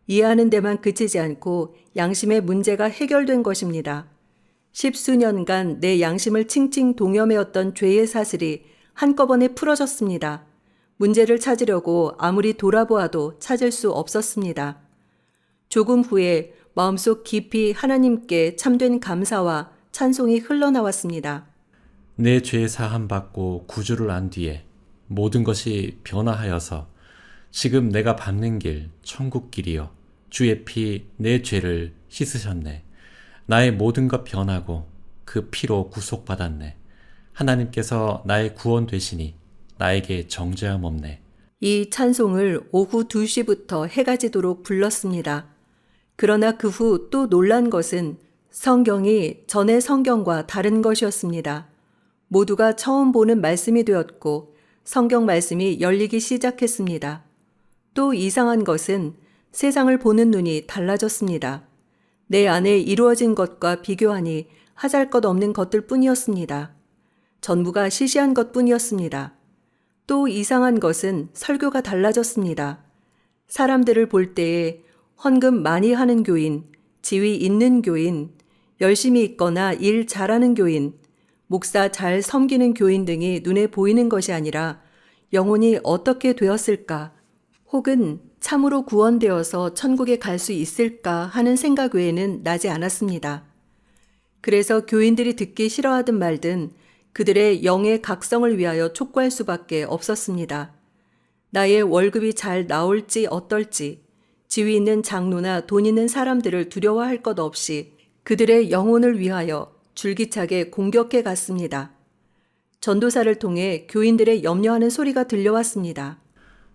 S2: 이해하는 데만 그치지 않고 양심의 문제가 해결된 것입니다. 10수년간 내 양심을 칭칭 동여매었던 죄의 사슬이 한꺼번에 풀어졌습니다. 문제를 찾으려고 아무리 돌아보아도 찾을 수 없었습니다. 조금 후에 마음속 깊이 하나님께 참된 감사와 찬송이 흘러나왔습니다.
S1: 내 죄 사함 받고 구주를 안 뒤에 모든 것이 변화하여서 지금 내가 밟는 길 천국 길이요 주의 피 내 죄를 씻으셨네. 나의 모든 것 변하고 그 피로 구속받았네. 하나님께서 나의 구원 되시니 나에게 정죄함 없네.
S2: 이 찬송을 오후 2시부터 해가 지도록 불렀습니다. 그러나 그 후 또 놀란 것은 성경이 전의 성경과 다른 것이었습니다. 모두가 처음 보는 말씀이 되었고 성경 말씀이 열리기 시작했습니다. 또 이상한 것은 세상을 보는 눈이 달라졌습니다. 내 안에 이루어진 것과 비교하니 하잘것없는 것들 뿐이었습니다. 전부가 시시한 것 뿐이었습니다. 또 이상한 것은 설교가 달라졌습니다. 사람들을 볼 때에 헌금 많이 하는 교인, 지위 있는 교인, 열심히 있거나 일 잘하는 교인, 목사 잘 섬기는 교인 등이 눈에 보이는 것이 아니라 영혼이 어떻게 되었을까? 혹은 참으로 구원되어서 천국에 갈 수 있을까 하는 생각 외에는 나지 않았습니다. 그래서 교인들이 듣기 싫어하든 말든 그들의 영의 각성을 위하여 촉구할 수밖에 없었습니다. 나의 월급이 잘 나올지 어떨지, 지위 있는 장로나 돈 있는 사람들을 두려워할 것 없이 그들의 영혼을 위하여 줄기차게 공격해 갔습니다. 전도사를 통해 교인들의 염려하는 소리가 들려왔습니다.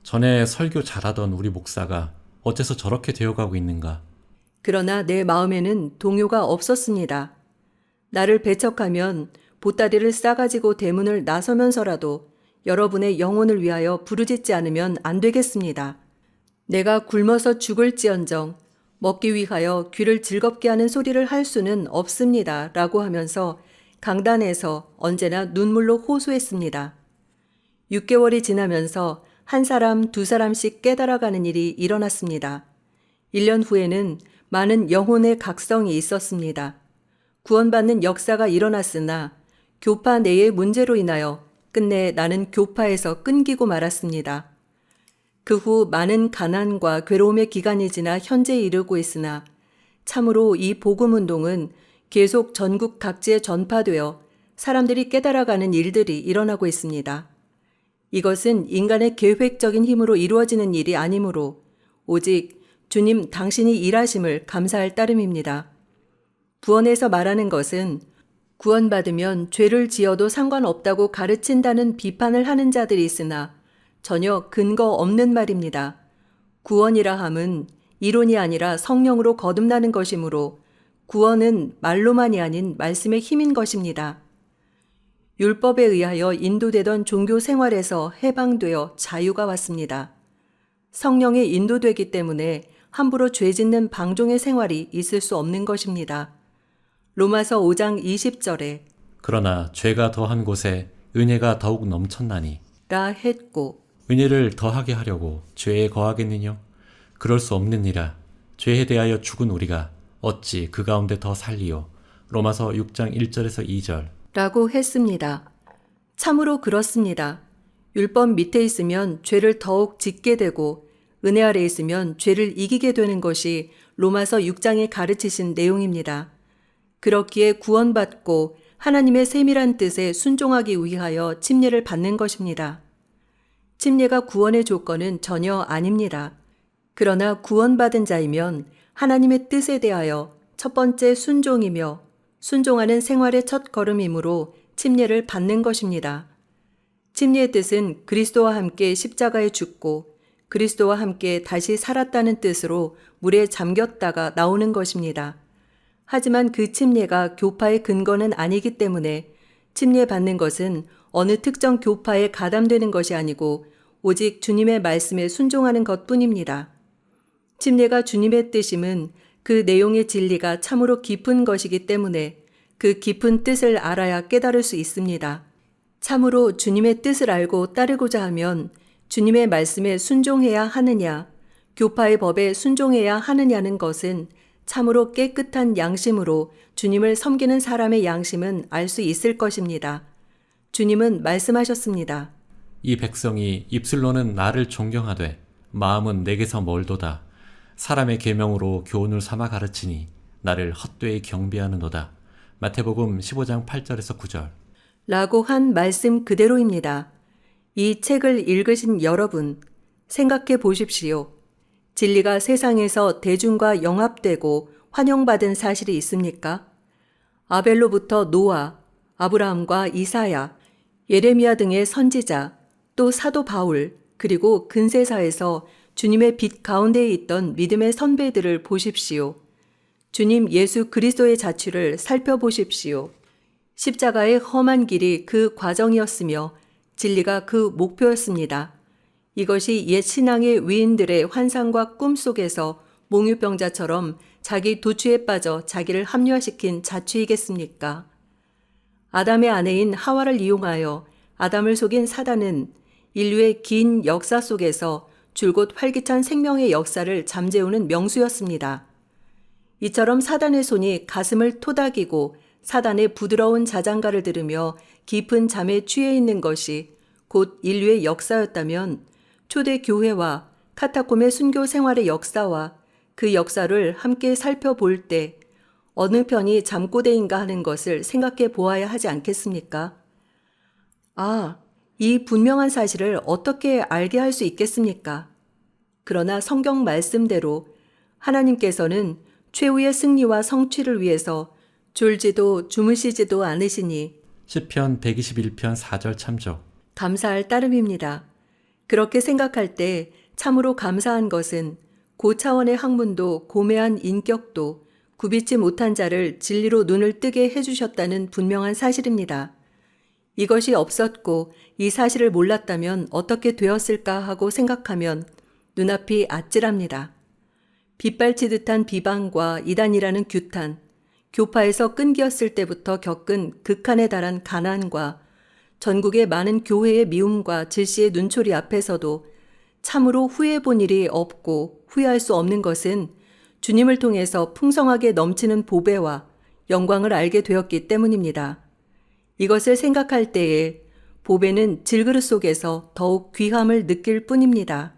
S1: 전에 설교 잘하던 우리 목사가 어째서 저렇게 되어가고 있는가?
S2: 그러나 내 마음에는 동요가 없었습니다. 나를 배척하면 보따리를 싸가지고 대문을 나서면서라도 여러분의 영혼을 위하여 부르짖지 않으면 안 되겠습니다. 내가 굶어서 죽을지언정 먹기 위하여 귀를 즐겁게 하는 소리를 할 수는 없습니다. 라고 하면서 강단에서 언제나 눈물로 호소했습니다. 6개월이 지나면서 한 사람, 두 사람씩 깨달아가는 일이 일어났습니다. 1년 후에는 많은 영혼의 각성이 있었습니다. 구원받는 역사가 일어났으나 교파 내의 문제로 인하여 끝내 나는 교파에서 끊기고 말았습니다. 그 후 많은 가난과 괴로움의 기간이 지나 현재에 이르고 있으나 참으로 이 복음운동은 계속 전국 각지에 전파되어 사람들이 깨달아가는 일들이 일어나고 있습니다. 이것은 인간의 계획적인 힘으로 이루어지는 일이 아니므로 오직 주님 당신이 일하심을 감사할 따름입니다. 구원에서 말하는 것은 구원받으면 죄를 지어도 상관없다고 가르친다는 비판을 하는 자들이 있으나 전혀 근거 없는 말입니다. 구원이라 함은 이론이 아니라 성령으로 거듭나는 것이므로 구원은 말로만이 아닌 말씀의 힘인 것입니다. 율법에 의하여 인도되던 종교 생활에서 해방되어 자유가 왔습니다. 성령에 인도되기 때문에 함부로 죄 짓는 방종의 생활이 있을 수 없는 것입니다. 로마서 5장 20절에
S1: 그러나 죄가 더한 곳에 은혜가 더욱 넘쳤나니
S2: 라 했고
S1: 은혜를 더하게 하려고 죄에 거하겠느냐? 그럴 수 없느니라. 죄에 대하여 죽은 우리가 어찌 그 가운데 더 살리요? 로마서 6장 1절에서 2절.
S2: 라고 했습니다. 참으로 그렇습니다. 율법 밑에 있으면 죄를 더욱 짓게 되고 은혜 아래 있으면 죄를 이기게 되는 것이 로마서 6장에 가르치신 내용입니다. 그렇기에 구원받고 하나님의 세밀한 뜻에 순종하기 위하여 침례를 받는 것입니다. 침례가 구원의 조건은 전혀 아닙니다. 그러나 구원받은 자이면 하나님의 뜻에 대하여 첫 번째 순종이며 순종하는 생활의 첫 걸음이므로 침례를 받는 것입니다. 침례의 뜻은 그리스도와 함께 십자가에 죽고 그리스도와 함께 다시 살았다는 뜻으로 물에 잠겼다가 나오는 것입니다. 하지만 그 침례가 교파의 근거는 아니기 때문에 침례 받는 것은 어느 특정 교파에 가담되는 것이 아니고 오직 주님의 말씀에 순종하는 것뿐입니다. 침례가 주님의 뜻임은 그 내용의 진리가 참으로 깊은 것이기 때문에 그 깊은 뜻을 알아야 깨달을 수 있습니다. 참으로 주님의 뜻을 알고 따르고자 하면 주님의 말씀에 순종해야 하느냐, 교파의 법에 순종해야 하느냐는 것은 참으로 깨끗한 양심으로 주님을 섬기는 사람의 양심은 알 수 있을 것입니다. 주님은 말씀하셨습니다.
S1: 이 백성이 입술로는 나를 존경하되 마음은 내게서 멀도다. 사람의 계명으로 교훈을 삼아 가르치니 나를 헛되이 경배하는도다. 마태복음 15장 8절에서 9절.
S2: 라고 한 말씀 그대로입니다. 이 책을 읽으신 여러분, 생각해 보십시오. 진리가 세상에서 대중과 영합되고 환영받은 사실이 있습니까? 아벨로부터 노아, 아브라함과 이사야, 예레미야 등의 선지자, 또 사도 바울, 그리고 근세사에서 주님의 빛 가운데에 있던 믿음의 선배들을 보십시오. 주님 예수 그리스도의 자취를 살펴보십시오. 십자가의 험한 길이 그 과정이었으며 진리가 그 목표였습니다. 이것이 옛 신앙의 위인들의 환상과 꿈 속에서 몽유병자처럼 자기 도취에 빠져 자기를 합리화시킨 자취이겠습니까? 아담의 아내인 하와를 이용하여 아담을 속인 사단은 인류의 긴 역사 속에서 줄곧 활기찬 생명의 역사를 잠재우는 명수였습니다. 이처럼 사단의 손이 가슴을 토닥이고 사단의 부드러운 자장가를 들으며 깊은 잠에 취해 있는 것이 곧 인류의 역사였다면 초대 교회와 카타콤의 순교 생활의 역사와 그 역사를 함께 살펴볼 때 어느 편이 잠꼬대인가 하는 것을 생각해 보아야 하지 않겠습니까? 아, 이 분명한 사실을 어떻게 알게 할 수 있겠습니까? 그러나 성경 말씀대로 하나님께서는 최후의 승리와 성취를 위해서 졸지도 주무시지도 않으시니
S1: 시편 121편 4절 참조.
S2: 감사할 따름입니다. 그렇게 생각할 때 참으로 감사한 것은 고차원의 학문도 고매한 인격도 굽이지 못한 자를 진리로 눈을 뜨게 해주셨다는 분명한 사실입니다. 이것이 없었고 이 사실을 몰랐다면 어떻게 되었을까 하고 생각하면 눈앞이 아찔합니다. 빗발치듯한 비방과 이단이라는 규탄, 교파에서 끈기었을 때부터 겪은 극한에 달한 가난과 전국의 많은 교회의 미움과 질시의 눈초리 앞에서도 참으로 후회해본 일이 없고 후회할 수 없는 것은 주님을 통해서 풍성하게 넘치는 보배와 영광을 알게 되었기 때문입니다. 이것을 생각할 때에 보배는 질그릇 속에서 더욱 귀함을 느낄 뿐입니다.